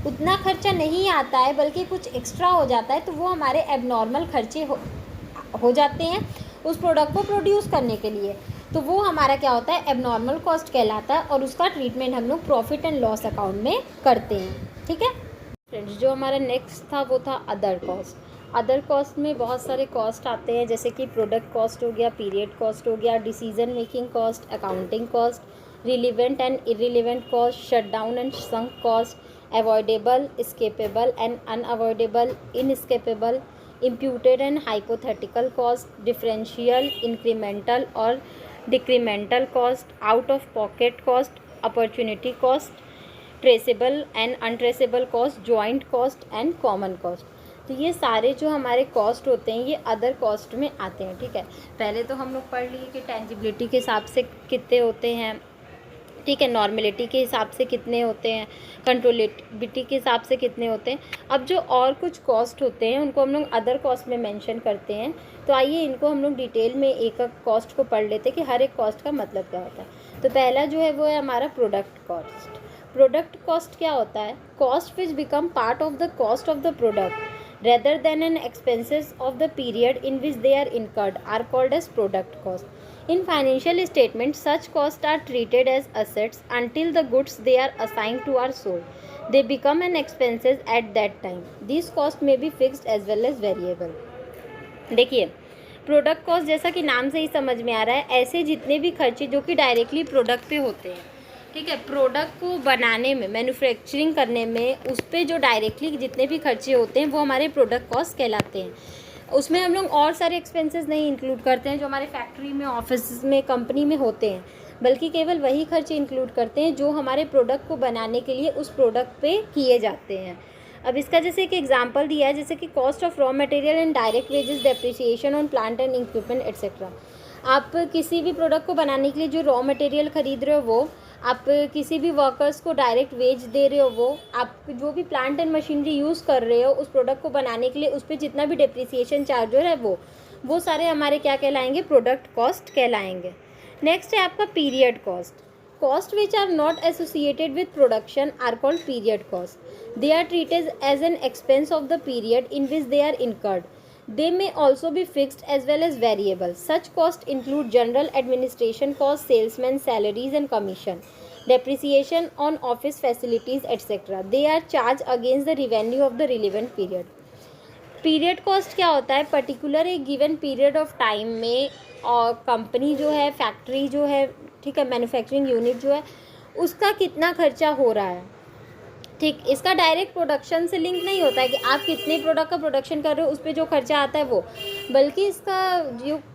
उतना खर्चा नहीं आता है, बल्कि कुछ एक्स्ट्रा हो जाता है, तो वो हमारे एबनॉर्मल खर्चे हो जाते हैं उस प्रोडक्ट को प्रोड्यूस करने के लिए। तो वो हमारा क्या होता है? एबनॉर्मल कॉस्ट कहलाता है, और उसका ट्रीटमेंट हम लोग प्रॉफिट एंड लॉस अकाउंट में करते हैं। ठीक है फ्रेंड्स, जो हमारा नेक्स्ट था वो था अदर कॉस्ट। अदर कॉस्ट में बहुत सारे कॉस्ट आते हैं, जैसे कि प्रोडक्ट कॉस्ट हो गया, पीरियड कॉस्ट हो गया, decision making cost, accounting cost, relevant and irrelevant cost, shutdown and sunk cost, avoidable, escapable and unavoidable, inescapable, imputed and hypothetical cost, differential, incremental और decremental cost, out of pocket cost, opportunity cost, traceable and untraceable cost, joint cost and common cost. तो ये सारे जो हमारे cost होते हैं ये other cost में आते हैं। ठीक है, पहले तो हम लोग पढ़ लिए कि टेंजिबिलिटी के हिसाब से कितने होते हैं, ठीक है, नॉर्मेलिटी के हिसाब से कितने होते हैं, कंट्रोलेबिलिटी के हिसाब से कितने होते हैं। अब जो और कुछ कॉस्ट होते हैं उनको हम लोग अदर कॉस्ट में मेंशन करते हैं। तो आइए इनको हम लोग डिटेल में एक एक कॉस्ट को पढ़ लेते हैं कि हर एक कॉस्ट का मतलब क्या होता है। तो पहला जो है वो है हमारा प्रोडक्ट कॉस्ट। प्रोडक्ट कॉस्ट क्या होता है? Cost which become part of the cost of the product rather than an expenses of the period in which they are incurred are called as product cost. In financial statements, such costs are treated as assets until the goods they are assigned to are sold. They become an expenses at that time. These costs may be fixed as well as variable. देखिए, product cost जैसा कि नाम से ही समझ में आ रहा है, ऐसे जितने भी खर्चे जो कि डायरेक्टली प्रोडक्ट पे होते हैं, ठीक है, प्रोडक्ट को बनाने में, मैन्युफैक्चरिंग करने में, उस पर जो डायरेक्टली जितने भी खर्चे होते हैं वो हमारे प्रोडक्ट कॉस्ट कहलाते हैं। उसमें हम लोग और सारे एक्सपेंसेस नहीं इंक्लूड करते हैं जो हमारे फैक्ट्री में, ऑफिस में, कंपनी में होते हैं, बल्कि केवल वही खर्चे इंक्लूड करते हैं जो हमारे प्रोडक्ट को बनाने के लिए उस प्रोडक्ट पे किए जाते हैं। अब इसका जैसे एक एग्जांपल दिया है, जैसे कि cost of raw material and direct wages, depreciation on plant and equipment etcetera. आप किसी भी प्रोडक्ट को बनाने के लिए जो रॉ मटेरियल खरीद रहे हो वो, आप किसी भी वर्कर्स को डायरेक्ट वेज दे रहे हो वो, आप जो भी प्लांट एंड मशीनरी यूज़ कर रहे हो उस प्रोडक्ट को बनाने के लिए, उस पर जितना भी डेप्रिसिएशन चार्ज हो रहा है वो सारे हमारे क्या कहलाएंगे? प्रोडक्ट कॉस्ट कहलाएंगे। नेक्स्ट है आपका period cost. Cost which are not associated with production are called period cost. They are treated as an expense of the period in which they are incurred. They may also be fixed as well as variable. Such costs include general administration costs, salesmen salaries and commission, depreciation on office facilities, etc. They are charged against the revenue of the relevant period. Period cost क्या होता है? Particular एक given period of time में और company जो है, factory जो है, ठीक है, मैन्युफैक्चरिंग यूनिट जो है, उसका कितना खर्चा हो रहा है। ठीक, इसका डायरेक्ट प्रोडक्शन से लिंक नहीं होता है कि आप कितने प्रोडक्ट का प्रोडक्शन कर रहे हो उस पर जो खर्चा आता है वो, बल्कि इसका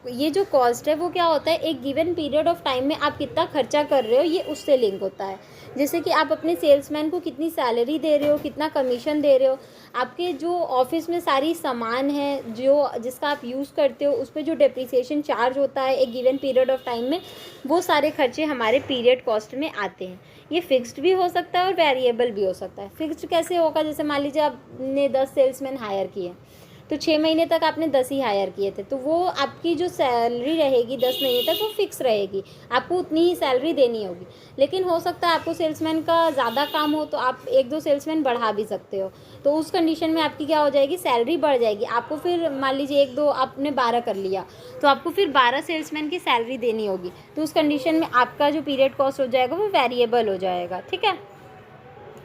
ये जो कॉस्ट है वो क्या होता है? एक गिवन पीरियड ऑफ टाइम में आप कितना खर्चा कर रहे हो ये उससे लिंक होता है। जैसे कि आप अपने सेल्समैन को कितनी सैलरी दे रहे हो, कितना कमीशन दे रहे हो, आपके जो ऑफिस में सारी सामान है जो जिसका आप यूज़ करते हो उस पर जो डेप्रिसिएशन चार्ज होता है एक गिवन पीरियड ऑफ टाइम में, वो सारे खर्चे हमारे पीरियड कॉस्ट में आते हैं। ये फिक्स्ड भी हो सकता है और वेरिएबल भी हो सकता है। फिक्स्ड कैसे होगा? जैसे मान लीजिए आपने 10 सेल्समैन हायर किए तो 6 महीने तक आपने 10 ही हायर किए थे, तो वो आपकी जो सैलरी रहेगी 10 महीने तक वो फिक्स रहेगी, आपको उतनी ही सैलरी देनी होगी। लेकिन हो सकता है आपको सेल्समैन का ज़्यादा काम हो तो आप 1-2 सेल्समैन बढ़ा भी सकते हो, तो उस कंडीशन में आपकी क्या हो जाएगी? सैलरी बढ़ जाएगी। आपको फिर मान लीजिए 1-2 आपने 12 कर लिया तो आपको फिर 12 सेल्समैन की सैलरी देनी होगी, तो उस कंडीशन में आपका जो पीरियड कॉस्ट हो जाएगा वो वेरिएबल हो जाएगा। ठीक है,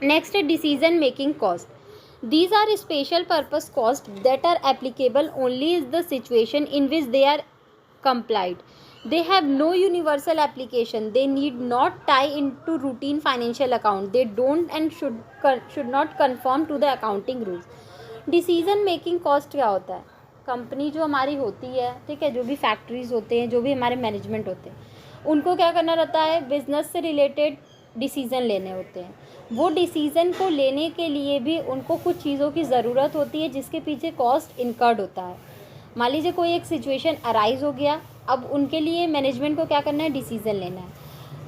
नेक्स्ट है decision making cost. These are special purpose costs that are applicable only in the situation in which they are complied. They have no universal application. They need not tie into routine financial account. They don't and should not conform to the accounting rules. Decision making cost क्या होता है? Company जो हमारी होती है, ठीक है, जो भी फैक्ट्रीज होते हैं, जो भी हमारे मैनेजमेंट होते हैं, उनको क्या करना रहता है? बिजनेस से रिलेटेड डिसीज़न लेने होते हैं। वो डिसीज़न को लेने के लिए भी उनको कुछ चीज़ों की ज़रूरत होती है जिसके पीछे कॉस्ट इनकर्ड होता है। मान लीजिए कोई एक सिचुएशन अराइज हो गया, अब उनके लिए मैनेजमेंट को क्या करना है? डिसीज़न लेना है।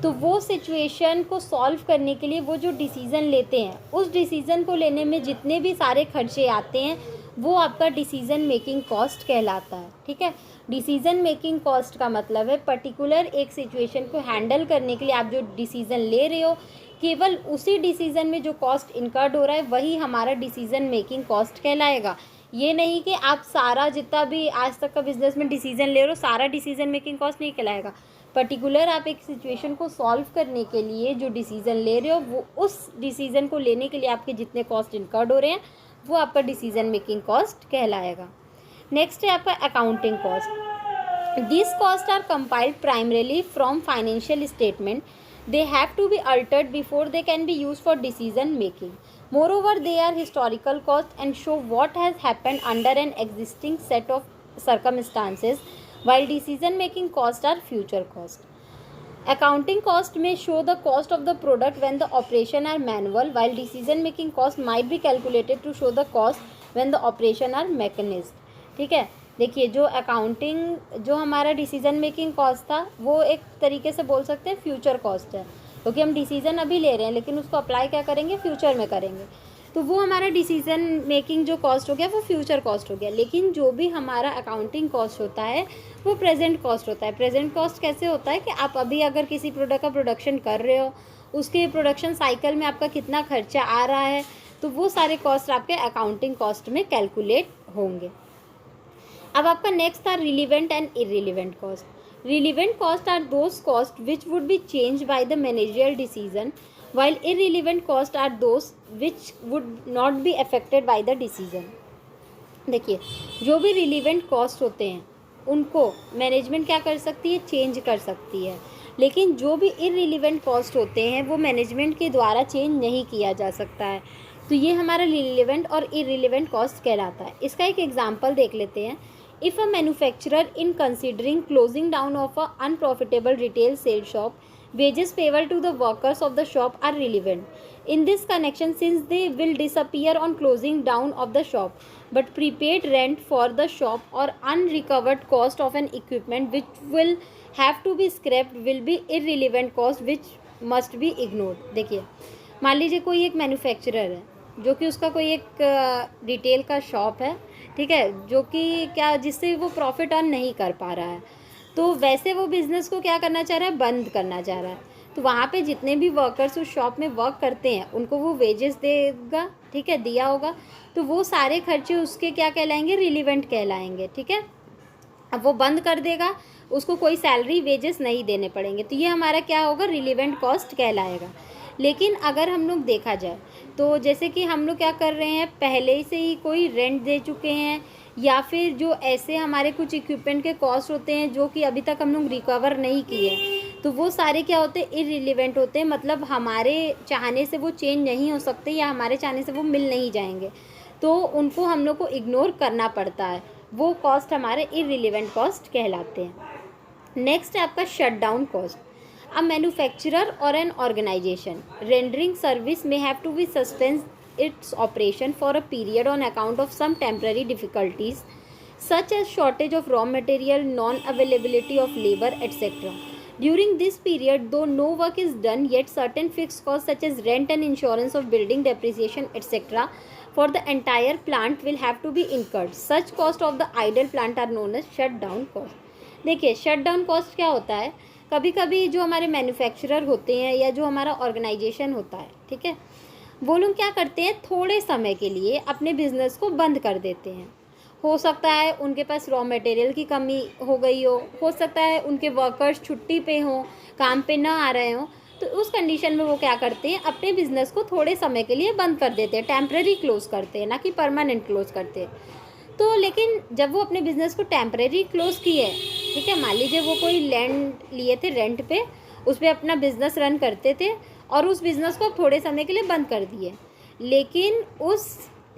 तो वो सिचुएशन को सॉल्व करने के लिए वो जो डिसीज़न लेते हैं, उस डिसीज़न को लेने में जितने भी सारे खर्चे आते हैं वो आपका डिसीज़न मेकिंग कॉस्ट कहलाता है। ठीक है, डिसीज़न मेकिंग कॉस्ट का मतलब है पर्टिकुलर एक सिचुएशन को हैंडल करने के लिए आप जो डिसीज़न ले रहे हो, केवल उसी डिसीज़न में जो कॉस्ट इनकर्ड हो रहा है वही हमारा डिसीज़न मेकिंग कॉस्ट कहलाएगा। ये नहीं कि आप सारा जितना भी आज तक का बिजनेस में डिसीज़न ले रहे हो सारा डिसीज़न मेकिंग कॉस्ट नहीं कहलाएगा। पर्टिकुलर आप एक सिचुएशन को सॉल्व करने के लिए जो डिसीज़न ले रहे हो वो उस डिसीज़न को लेने के लिए आपके जितने कॉस्ट इनकर्ड हो रहे हैं वो आपका डिसीज़न मेकिंग कॉस्ट कहलाएगा। नेक्स्ट है आपका accounting cost. This cost are compiled primarily from financial statement. They have to be altered before they can be used for decision making. Moreover, they are historical costs and show what has happened under an existing set of circumstances, while decision making costs are future costs. Accounting cost may show the cost of the product when the operation are manual, while decision making cost might be calculated to show the cost when the operation are mechanized. ठीक है, देखिए जो accounting जो हमारा decision making cost था वो एक तरीके से बोल सकते हैं फ्यूचर कॉस्ट है, क्योंकि हम डिसीज़न अभी ले रहे हैं लेकिन उसको अप्लाई क्या करेंगे? फ्यूचर में करेंगे। तो वो हमारा डिसीज़न मेकिंग जो कॉस्ट हो गया वो फ्यूचर कॉस्ट हो गया। लेकिन जो भी हमारा अकाउंटिंग कॉस्ट होता है वो प्रेजेंट कॉस्ट होता है। प्रेजेंट कॉस्ट कैसे होता है कि आप अभी अगर किसी प्रोडक्ट का प्रोडक्शन कर रहे हो, उसके प्रोडक्शन साइकिल में आपका कितना खर्चा आ रहा है, तो वो सारे कॉस्ट आपके अकाउंटिंग कॉस्ट में कैलकुलेट होंगे। अब आपका नेक्स्ट था relevant and irrelevant cost. Relevant costs are those costs which would be changed by the managerial decision, while irrelevant costs are those which would not be affected by the decision. देखिए जो भी relevant cost होते हैं उनको management क्या कर सकती है? चेंज कर सकती है। लेकिन जो भी इररिलेवेंट कॉस्ट होते हैं वो मैनेजमेंट के द्वारा चेंज नहीं किया जा सकता है। तो ये हमारा रिलेवेंट और इररिलेवेंट कॉस्ट कहलाता है। इसका एक एग्जांपल देख लेते हैं. If a manufacturer in considering closing down of a unprofitable retail sales shop, wages payable to the workers of the shop are relevant. In this connection, since they will disappear on closing down of the shop, but prepaid rent for the shop or unrecovered cost of an equipment which will have to be scrapped will be irrelevant cost which must be ignored. देखिए मान लीजिए कोई एक manufacturer है जो कि उसका कोई एक रिटेल का शॉप है, ठीक है, जो कि क्या जिससे वो प्रॉफिट अर्न नहीं कर पा रहा है, तो वैसे वो बिज़नेस को क्या करना चाह रहा है? बंद करना चाह रहा है। तो वहाँ पे जितने भी वर्कर्स उस शॉप में वर्क करते हैं उनको वो वेजेस देगा, ठीक है, दिया होगा, तो वो सारे खर्चे उसके क्या कहलाएंगे? रिलीवेंट कहलाएंगे, ठीक है। अब वो बंद कर देगा, उसको कोई सैलरी वेजेस नहीं देने पड़ेंगे, तो ये हमारा क्या होगा? रिलीवेंट कॉस्ट कहलाएगा। लेकिन अगर हम लोग देखा जाए तो जैसे कि हम लोग क्या कर रहे हैं, पहले से ही कोई रेंट दे चुके हैं या फिर जो ऐसे हमारे कुछ इक्विपमेंट के कॉस्ट होते हैं जो कि अभी तक हम लोग रिकवर नहीं किए, तो वो सारे क्या होते हैं? इररिलेवेंट होते हैं। मतलब हमारे चाहने से वो चेंज नहीं हो सकते या हमारे चाहने से वो मिल नहीं जाएंगे, तो उनको हम लोग को इग्नोर करना पड़ता है। वो कॉस्ट हमारे इररिलेवेंट कॉस्ट कहलाते हैं। नेक्स्ट है आपका shut down cost. A manufacturer or an organization rendering service may have to be suspend its operation for a period on account of some temporary difficulties such as shortage of raw material, non-availability of labor, etc. During this period, though no work is done, yet certain fixed costs such as rent and insurance of building, depreciation, etc. for the entire plant will have to be incurred. Such cost of the idle plant are known as shutdown cost. देखिए shut down cost क्या होता है? कभी कभी जो हमारे manufacturer होते हैं या जो हमारा ऑर्गेनाइजेशन होता है, ठीक है, वो लोग क्या करते हैं? थोड़े समय के लिए अपने बिजनेस को बंद कर देते हैं। हो सकता है उनके पास रॉ मटेरियल की कमी हो गई हो सकता है उनके वर्कर्स छुट्टी पे हों, काम पे ना आ रहे हों, तो उस कंडीशन में वो क्या करते हैं, अपने बिजनेस को थोड़े समय के लिए बंद कर देते हैं, टेम्परेरी क्लोज करते हैं, ना कि परमानेंट क्लोज करते हैं। तो लेकिन जब वो अपने बिजनेस को टेम्परेरी क्लोज किए, ठीक है, मान लीजिए वो कोई लैंड लिए थे रेंट पे, उस पर अपना बिजनेस रन करते थे और उस बिजनेस को थोड़े समय के लिए बंद कर दिए, लेकिन उस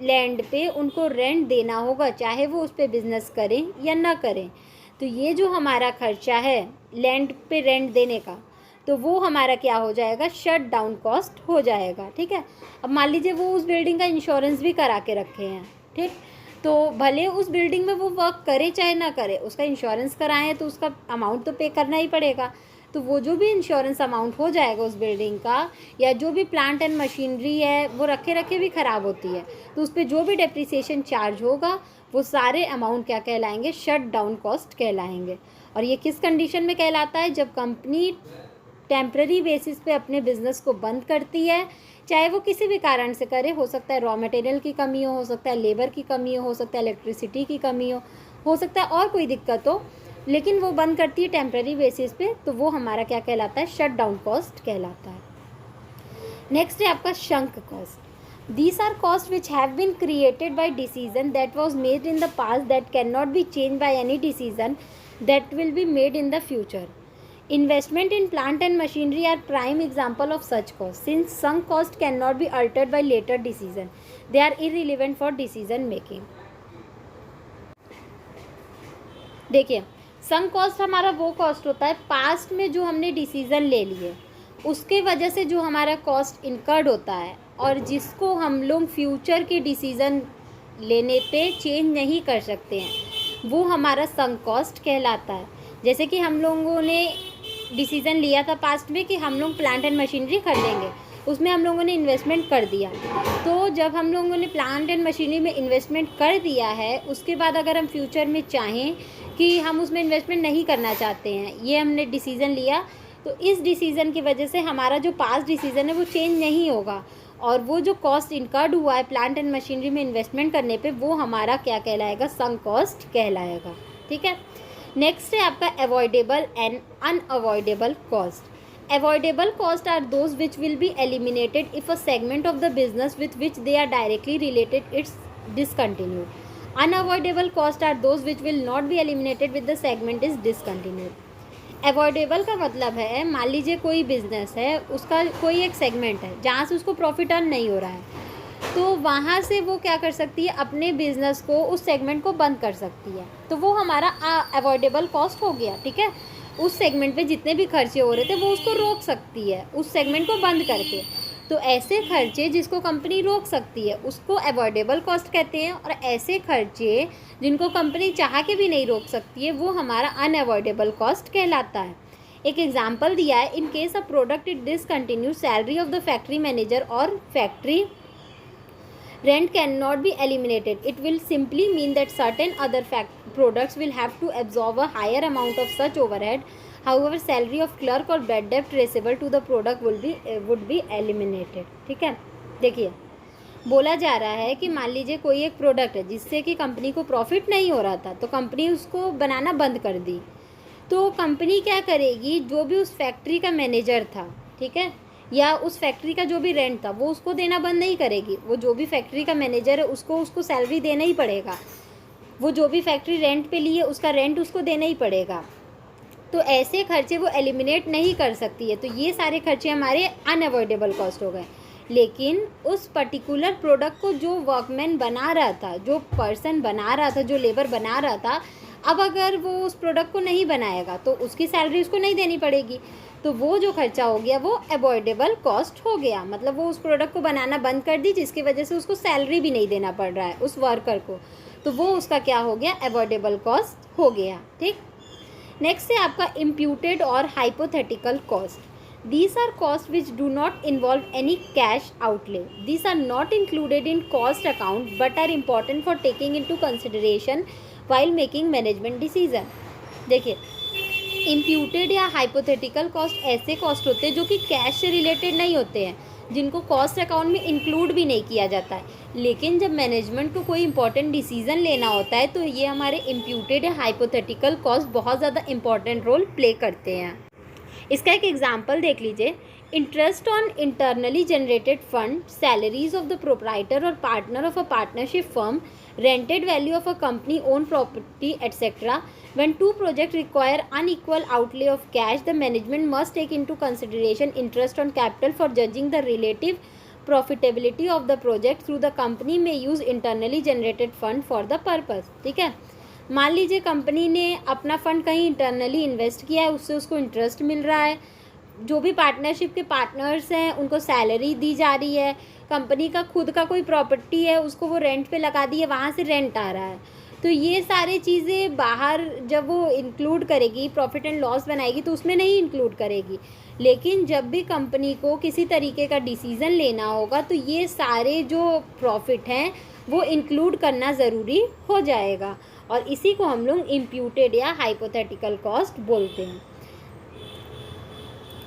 लैंड पे उनको रेंट देना होगा, चाहे वो उस पर बिजनेस करें या ना करें। तो ये जो हमारा खर्चा है लैंड पे रेंट देने का, तो वो हमारा क्या हो जाएगा, शट डाउन कॉस्ट हो जाएगा। ठीक है, अब मान लीजिए वो उस बिल्डिंग का इंश्योरेंस भी करा के रखे हैं, ठीक, तो भले उस बिल्डिंग में वो वर्क करे चाहे ना करे, उसका इंश्योरेंस कराएं तो उसका अमाउंट तो पे करना ही पड़ेगा। तो वो जो भी इंश्योरेंस अमाउंट हो जाएगा उस बिल्डिंग का, या जो भी प्लांट एंड मशीनरी है वो रखे रखे भी ख़राब होती है, तो उस पर जो भी डेप्रिसिएशन चार्ज होगा वो सारे अमाउंट क्या कहलाएंगे, शट डाउन कॉस्ट कहलाएंगे। और ये किस कंडीशन में कहलाता है, जब कंपनी टेम्प्रेरी बेसिस पे अपने बिजनेस को बंद करती है, चाहे वो किसी भी कारण से करे, हो सकता है रॉ मटेरियल की कमी हो सकता है लेबर की कमी हो सकता है इलेक्ट्रिसिटी की कमी हो सकता है और कोई दिक्कत हो, लेकिन वो बंद करती है टेम्प्रेरी बेसिस पे, तो वो हमारा क्या कहलाता है, शट डाउन कॉस्ट कहलाता है। नेक्स्ट है आपका sunk cost. These are cost which have been created by decision that was made in the past that can not be change by any decision that will be made in the future. Investment in plant and machinery are prime example of such costs. Since sunk cost cannot be altered by later decision, they are irrelevant for decision making. देखिए, sunk cost हमारा वो cost होता है past में जो हमने decision ले लिए उसके वजह से जो हमारा कॉस्ट इनकर्ड होता है और जिसको हम लोग फ्यूचर के डिसीज़न लेने पे चेंज नहीं कर सकते हैं, वो हमारा संक कॉस्ट कहलाता है। जैसे कि हम लोगों ने डिसीज़न लिया था पास्ट में कि हम लोग प्लांट एंड मशीनरी खरीदेंगे, उसमें हम लोगों ने इन्वेस्टमेंट कर दिया। तो जब हम लोगों ने प्लांट एंड मशीनरी में इन्वेस्टमेंट कर दिया है, उसके बाद अगर हम फ्यूचर में चाहें कि हम उसमें इन्वेस्टमेंट नहीं करना चाहते हैं, ये हमने डिसीज़न लिया, तो इस डिसीज़न की वजह से हमारा जो पास्ट डिसीज़न है वो चेंज नहीं होगा और वो जो कॉस्ट इनकर्ड हुआ है प्लांट एंड मशीनरी में इन्वेस्टमेंट करने पे, वो हमारा क्या कहलाएगा, संक कॉस्ट कहलाएगा। ठीक है, नेक्स्ट है आपका avoidable and unavoidable cost. Avoidable cost are those which will be eliminated if a segment of the business with which they are directly related it's discontinued. Unavoidable costs are those which will not be eliminated with the segment is discontinued. Avoidable का मतलब है, मान लीजिए कोई business है, उसका कोई एक सेगमेंट है जहाँ से उसको प्रॉफिट अर्न नहीं हो रहा है, तो वहाँ से वो क्या कर सकती है, अपने बिजनेस को, उस सेगमेंट को बंद कर सकती है, तो वो हमारा अवॉइडेबल कॉस्ट हो गया। ठीक है, उस सेगमेंट पे जितने भी खर्चे हो रहे थे वो उसको रोक सकती है उस सेगमेंट को बंद करके। तो ऐसे खर्चे जिसको कंपनी रोक सकती है उसको अवॉइडेबल कॉस्ट कहते हैं, और ऐसे खर्चे जिनको कंपनी चाह के भी नहीं रोक सकती है वो हमारा अनअवॉइडेबल कॉस्ट कहलाता है। एक एग्जांपल दिया है, in case a product it discontinue salary of the factory manager और factory rent cannot be eliminated. It will simply mean that certain other products will have to absorb a higher amount of such overhead. However, salary of clerk or bad debt traceable to the product would be eliminated. ठीक है, देखिए बोला जा रहा है कि मान लीजिए कोई एक प्रोडक्ट है जिससे कि कंपनी को प्रॉफिट नहीं हो रहा था, तो कंपनी उसको बनाना बंद कर दी। तो कंपनी क्या करेगी, जो भी उस फैक्ट्री का मैनेजर था, ठीक है, या उस फैक्ट्री का जो भी रेंट था वो उसको देना बंद नहीं करेगी। वो जो भी फैक्ट्री का मैनेजर है उसको सैलरी देना ही पड़ेगा। वो जो भी फैक्ट्री रेंट पे लिए उसका रेंट उसको देना ही पड़ेगा। तो ऐसे खर्चे वो एलिमिनेट नहीं कर सकती है। तो ये सारे खर्चे हमारे अनअवॉइडेबल कॉस्ट हो गए। लेकिन उस पर्टिकुलर प्रोडक्ट को जो वर्कमैन बना रहा था, जो पर्सन बना रहा था, जो लेबर बना रहा था, अब अगर वो उस प्रोडक्ट को नहीं बनाएगा तो उसकी सैलरी उसको नहीं देनी पड़ेगी। तो वो जो खर्चा हो गया वो अवॉइडेबल कॉस्ट हो गया। मतलब वो उस प्रोडक्ट को बनाना बंद कर दी, जिसकी वजह से उसको सैलरी भी नहीं देना पड़ रहा है उस वर्कर को, तो वो उसका क्या हो गया, अवॉइडेबल कॉस्ट हो गया। ठीक, नेक्स्ट है आपका इम्प्यूटेड और hypothetical cost. These are costs which do not involve any cash outlay. These are not included in cost account but are important for taking into consideration while making management decision. देखिए, imputed या hypothetical cost ऐसे cost होते हैं जो कि cash से related नहीं होते हैं, जिनको कॉस्ट अकाउंट में इंक्लूड भी नहीं किया जाता है। लेकिन जब मैनेजमेंट को कोई इंपॉर्टेंट डिसीजन लेना होता है तो ये हमारे इम्प्यूटेड या हाइपोथेटिकल कॉस्ट बहुत ज़्यादा इंपॉर्टेंट रोल प्ले करते हैं। इसका एक एग्जांपल देख लीजिए। Interest on internally generated fund, salaries of the proprietor or partner of a partnership firm, rented value of a company owned property, etc. When two projects require unequal outlay of cash, the management must take into consideration interest on capital for judging the relative profitability of the project. Through the company may use internally generated fund for the purpose. ठीक है, मान लीजिए company ने अपना fund कहीं internally invest किया है, उससे उसको इंटरेस्ट मिल रहा है, जो भी पार्टनरशिप के पार्टनर्स हैं उनको सैलरी दी जा रही है, कंपनी का खुद का कोई प्रॉपर्टी है उसको वो रेंट पे लगा दी है, वहाँ से रेंट आ रहा है, तो ये सारी चीज़ें बाहर जब वो इंक्लूड करेगी, प्रॉफिट एंड लॉस बनाएगी तो उसमें नहीं इंक्लूड करेगी। लेकिन जब भी कंपनी को किसी तरीके का डिसीज़न लेना होगा तो ये सारे जो प्रॉफिट हैं वो इंक्लूड करना ज़रूरी हो जाएगा, और इसी को हम लोग इम्प्यूटेड या हाइपोथेटिकल कॉस्ट बोलते हैं।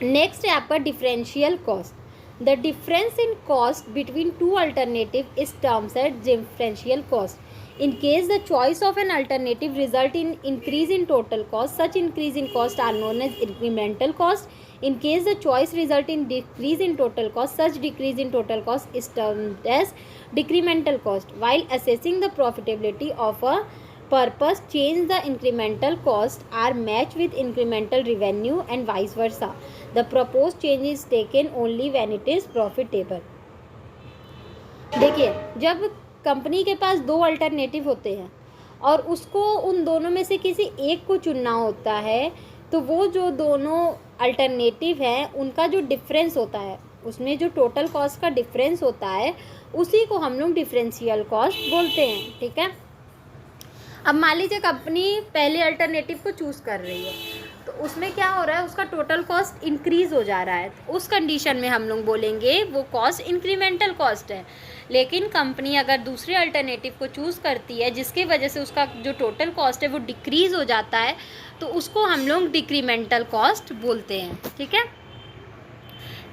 नेक्स्ट है आपका differential cost. The difference in cost between two alternative is terms at differential cost. In case the choice of an alternative result in increase in total cost, such increase in cost are known as incremental cost. In case the choice result in decrease in total cost, such decrease in total cost is termed as decremental cost. While assessing the profitability of a purpose, change the incremental cost are matched with incremental revenue and vice versa. The proposed change is taken only when it is profitable. देखिए, जब company के पास दो alternative होते हैं और उसको उन दोनों में से किसी एक को चुनना होता है, तो वो जो दोनों अल्टरनेटिव हैं उनका जो डिफरेंस होता है, उसमें जो टोटल कॉस्ट का डिफरेंस होता है, उसी को हम लोग डिफरेंशियल कॉस्ट बोलते हैं। ठीक है, अब मान लीजिए कंपनी पहले अल्टरनेटिव को चूज़ कर रही है, तो उसमें क्या हो रहा है, उसका टोटल कॉस्ट इंक्रीज़ हो जा रहा है, तो उस कंडीशन में हम लोग बोलेंगे वो कॉस्ट इंक्रीमेंटल कॉस्ट है। लेकिन कंपनी अगर दूसरे अल्टरनेटिव को चूज़ करती है जिसकी वजह से उसका जो टोटल कॉस्ट है वो डिक्रीज़ हो जाता है, तो उसको हम लोग डिक्रीमेंटल कॉस्ट बोलते हैं। ठीक है,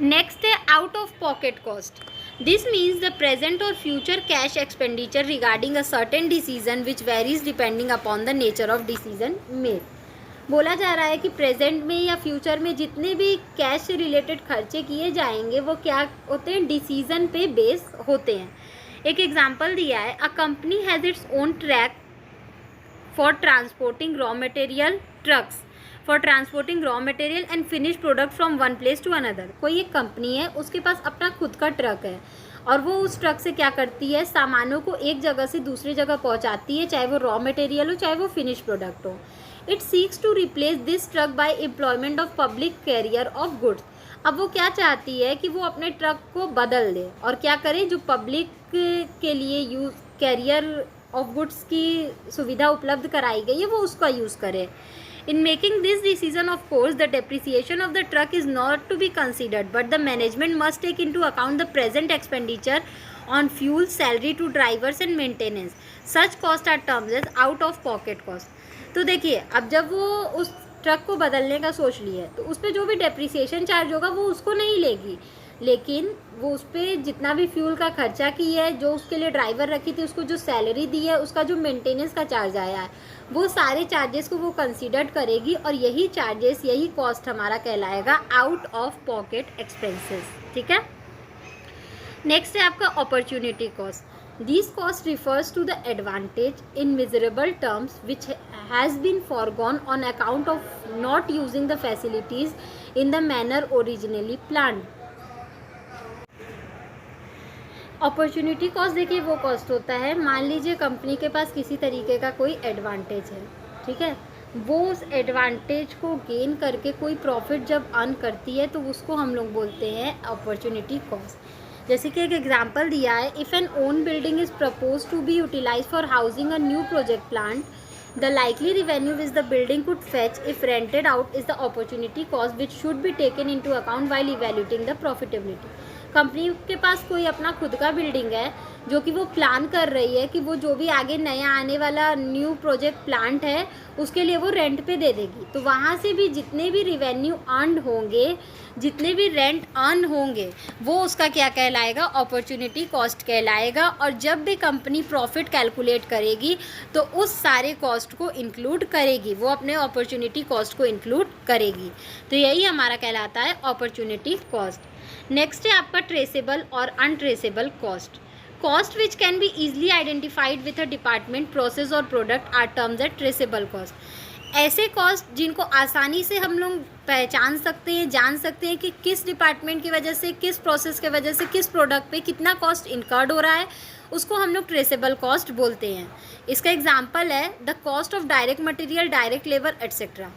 नेक्स्ट है out of pocket cost. This means the present और future cash expenditure regarding a certain decision which varies depending upon the nature of decision made. बोला जा रहा है कि प्रेजेंट में या फ्यूचर में जितने भी कैश से रिलेटेड खर्चे किए जाएंगे वो क्या होते हैं, डिसीजन पे बेस होते हैं। एक एग्जांपल दिया है, a company has its own track for transporting raw material trucks for transporting raw material and finish product from one place to another. कोई एक कंपनी है, उसके पास अपना खुद का ट्रक है और वो उस ट्रक से क्या करती है, सामानों को एक जगह से दूसरी जगह पहुंचाती है, चाहे वो रॉ मटेरियल हो चाहे वो फिनिश प्रोडक्ट हो। It seeks to replace this truck by employment of public carrier of goods. अब वो क्या चाहती है कि वो अपने ट्रक को बदल दे और क्या करे, जो पब्लिक के लिए यूज कैरियर ऑफ गुड्स की सुविधा उपलब्ध कराई गई है वो उसका यूज़ करे। In making this decision, of course, the depreciation of the truck is not to be considered, but the management must take into account the present expenditure on fuel, salary to drivers and maintenance. Such costs are termed as out of pocket cost. तो देखिए, अब जब वो उस truck को बदलने का सोच लिया है तो उस पर जो भी डेप्रिसिएशन चार्ज होगा वो उसको नहीं लेगी, लेकिन वो उस पर जितना भी फ्यूल का खर्चा की है, जो उसके लिए ड्राइवर रखी थी, उसको जो सैलरी दी है, उसका जो मेंटेनेंस का चार्ज आया है, वो सारे चार्जेस को वो कंसीडर करेगी और यही चार्जेस, यही कॉस्ट हमारा कहलाएगा आउट ऑफ पॉकेट एक्सपेंसेस। ठीक है, नेक्स्ट है आपका opportunity cost. These cost refers to the advantage in measurable terms which has been foregone on account of not using the facilities in the manner originally planned. Opportunity cost देखिए वो cost होता है, मान लीजिए company के पास किसी तरीके का कोई एडवांटेज है, ठीक है, वो उस एडवांटेज को गेन करके कोई प्रॉफिट जब अर्न करती है तो उसको हम लोग बोलते हैं अपॉर्चुनिटी कॉस्ट। जैसे कि एक एग्जांपल दिया है, if an own building is propose to be utilize for housing a new project plant, the likely revenue which the building could fetch if rented out is the opportunity cost which should be taken into account while evaluating the profitability. Company के पास कोई अपना खुद का building है जो कि वो प्लान कर रही है कि वो जो भी आगे नया आने वाला न्यू प्रोजेक्ट प्लांट है उसके लिए वो रेंट पे दे देगी। तो वहाँ से भी जितने भी रिवेन्यू अर्न होंगे, जितने भी रेंट अर्न होंगे, वो उसका क्या कहलाएगा, अपॉर्चुनिटी कॉस्ट कहलाएगा। और जब भी कंपनी प्रॉफिट कैलकुलेट करेगी तो उस सारे कॉस्ट को इंक्लूड करेगी, वो अपने अपॉर्चुनिटी कॉस्ट को इंक्लूड करेगी। तो यही हमारा कहलाता है अपॉर्चुनिटी कॉस्ट। नेक्स्ट है आपका ट्रेसेबल और untraceable cost. Cost which can be easily identified with a department, process और product are terms at traceable cost. ऐसे कॉस्ट जिनको आसानी से हम लोग पहचान सकते हैं, जान सकते हैं कि किस डिपार्टमेंट की वजह से, किस प्रोसेस की वजह से, किस प्रोडक्ट पे कितना कॉस्ट इनकर्ड हो रहा है, उसको हम लोग ट्रेसेबल कॉस्ट बोलते हैं। इसका एग्जांपल है the cost of direct material, direct labour etcetera.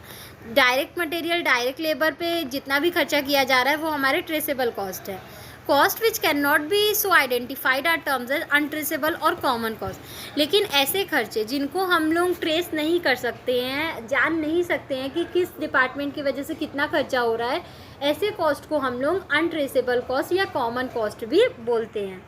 Direct material, direct labour पे जितना भी खर्चा किया जा रहा है वो हमारे ट्रेसेबल कॉस्ट है। Cost which can not be so identified are terms as untraceable और कॉमन कॉस्ट। लेकिन ऐसे खर्चे जिनको हम लोग ट्रेस नहीं कर सकते हैं, जान नहीं सकते हैं कि किस डिपार्टमेंट की वजह से कितना खर्चा हो रहा है, ऐसे कॉस्ट को हम लोग अनट्रेसेबल कॉस्ट या कॉमन कॉस्ट भी बोलते हैं।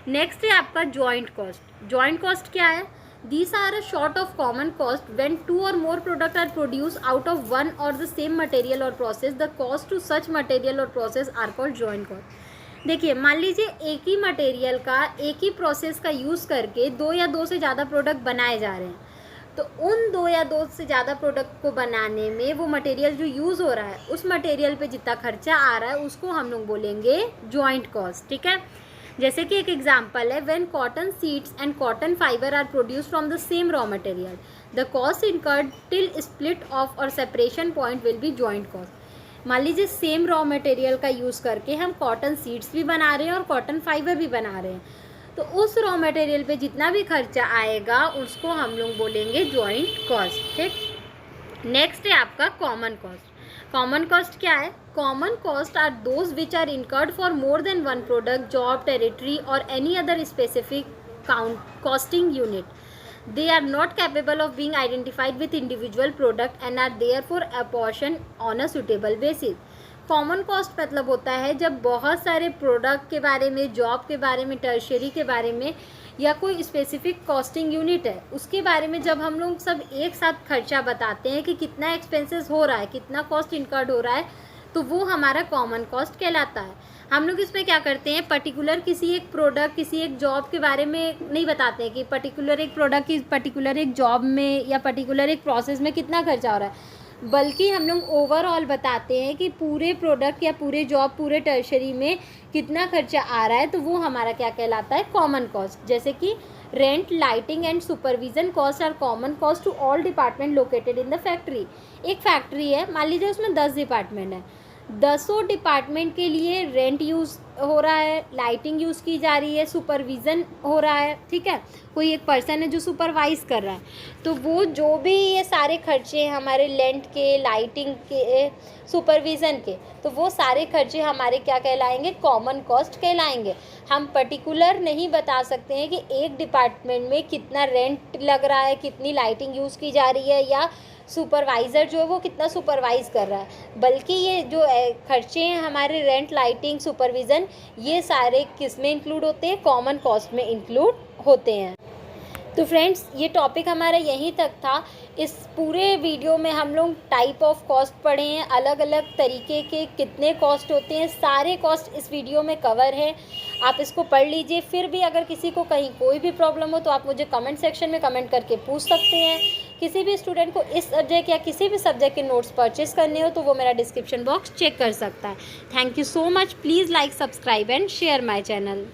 नेक्स्ट है आपका जॉइंट कॉस्ट। जॉइंट कॉस्ट क्या है? These are a sort of common cost when two or more products are produced out of one or the same material or process. The cost to such material or process are called joint cost. देखिए, मान लीजिए एक ही material का, एक ही process का use करके दो या दो से ज़्यादा प्रोडक्ट बनाए जा रहे हैं, तो उन दो या दो से ज़्यादा प्रोडक्ट को बनाने में वो मटेरियल जो यूज़ हो रहा है, उस मटेरियल पे जितना खर्चा आ रहा है उसको हम लोग बोलेंगे जॉइंट कॉस्ट। ठीक है, जैसे कि एक एग्जांपल है, when cotton seeds and cotton fibre are produced from the same raw material, the cost incurred till split off और separation point will be joint cost. मान लीजिए सेम रॉ मटेरियल का यूज़ करके हम कॉटन सीड्स भी बना रहे हैं और कॉटन फाइबर भी बना रहे हैं, तो उस रॉ मटेरियल पे जितना भी खर्चा आएगा उसको हम लोग बोलेंगे जॉइंट कॉस्ट। ठीक, नेक्स्ट है आपका कॉमन कॉस्ट। कॉमन कॉस्ट क्या है? Common cost are those which are incurred for more than one product, job, territory और any other specific costing unit. They are not capable of being identified with individual product and are therefore apportioned on a suitable basis. Common cost मतलब होता है जब बहुत सारे product के बारे में, जॉब के बारे में, टर्शरी के बारे में या कोई स्पेसिफिक कॉस्टिंग यूनिट है उसके बारे में जब हम लोग सब एक साथ खर्चा बताते हैं कि कितना एक्सपेंसेस हो रहा है, कितना कॉस्ट इनकर्ड हो रहा है, तो वो हमारा कॉमन कॉस्ट कहलाता है। हम लोग इसमें क्या करते हैं, पर्टिकुलर किसी एक प्रोडक्ट, किसी एक जॉब के बारे में नहीं बताते हैं कि पर्टिकुलर एक प्रोडक्ट की पर्टिकुलर एक जॉब में या पर्टिकुलर एक प्रोसेस में कितना खर्चा हो रहा है, बल्कि हम लोग ओवरऑल बताते हैं कि पूरे प्रोडक्ट या पूरे जॉब, पूरे टर्शरी में कितना खर्चा आ रहा है, तो वो हमारा क्या कहलाता है, कॉमन कॉस्ट। जैसे कि rent, lighting and supervision cost are common cost to all department located in the factory. एक फैक्ट्री है, मान लीजिए उसमें 10 डिपार्टमेंट है, 10 डिपार्टमेंट के लिए रेंट यूज़ हो रहा है, लाइटिंग यूज़ की जा रही है, सुपरविज़न हो रहा है, ठीक है, कोई एक पर्सन है जो सुपरवाइज़ कर रहा है, तो वो जो भी ये सारे खर्चे हैं हमारे रेंट के, लाइटिंग के, सुपरविज़न के, तो वो सारे खर्चे हमारे क्या कहलाएंगे, कॉमन कॉस्ट कहलाएंगे। हम पर्टिकुलर नहीं बता सकते हैं कि एक डिपार्टमेंट में कितना रेंट लग रहा है, कितनी लाइटिंग यूज़ की जा रही है, या सुपरवाइज़र जो है वो कितना सुपरवाइज़ कर रहा है, बल्कि ये जो खर्चे हैं हमारे रेंट, लाइटिंग, सुपरविज़न, ये सारे किस में इंक्लूड होते हैं, कॉमन कॉस्ट में इंक्लूड होते हैं। तो फ्रेंड्स, ये टॉपिक हमारा यहीं तक था। इस पूरे वीडियो में हम लोग टाइप ऑफ कॉस्ट पढ़े हैं, अलग अलग तरीके के कितने कॉस्ट होते हैं, सारे कॉस्ट इस वीडियो में कवर है। आप इसको पढ़ लीजिए। फिर भी अगर किसी को कहीं कोई भी प्रॉब्लम हो तो आप मुझे कमेंट सेक्शन में कमेंट करके पूछ सकते हैं। किसी भी स्टूडेंट को इस सब्जेक्ट या किसी भी सब्जेक्ट के नोट्स परचेस करने हो तो वो मेरा डिस्क्रिप्शन बॉक्स चेक कर सकता है। Thank you so much. Please like, subscribe and share my channel.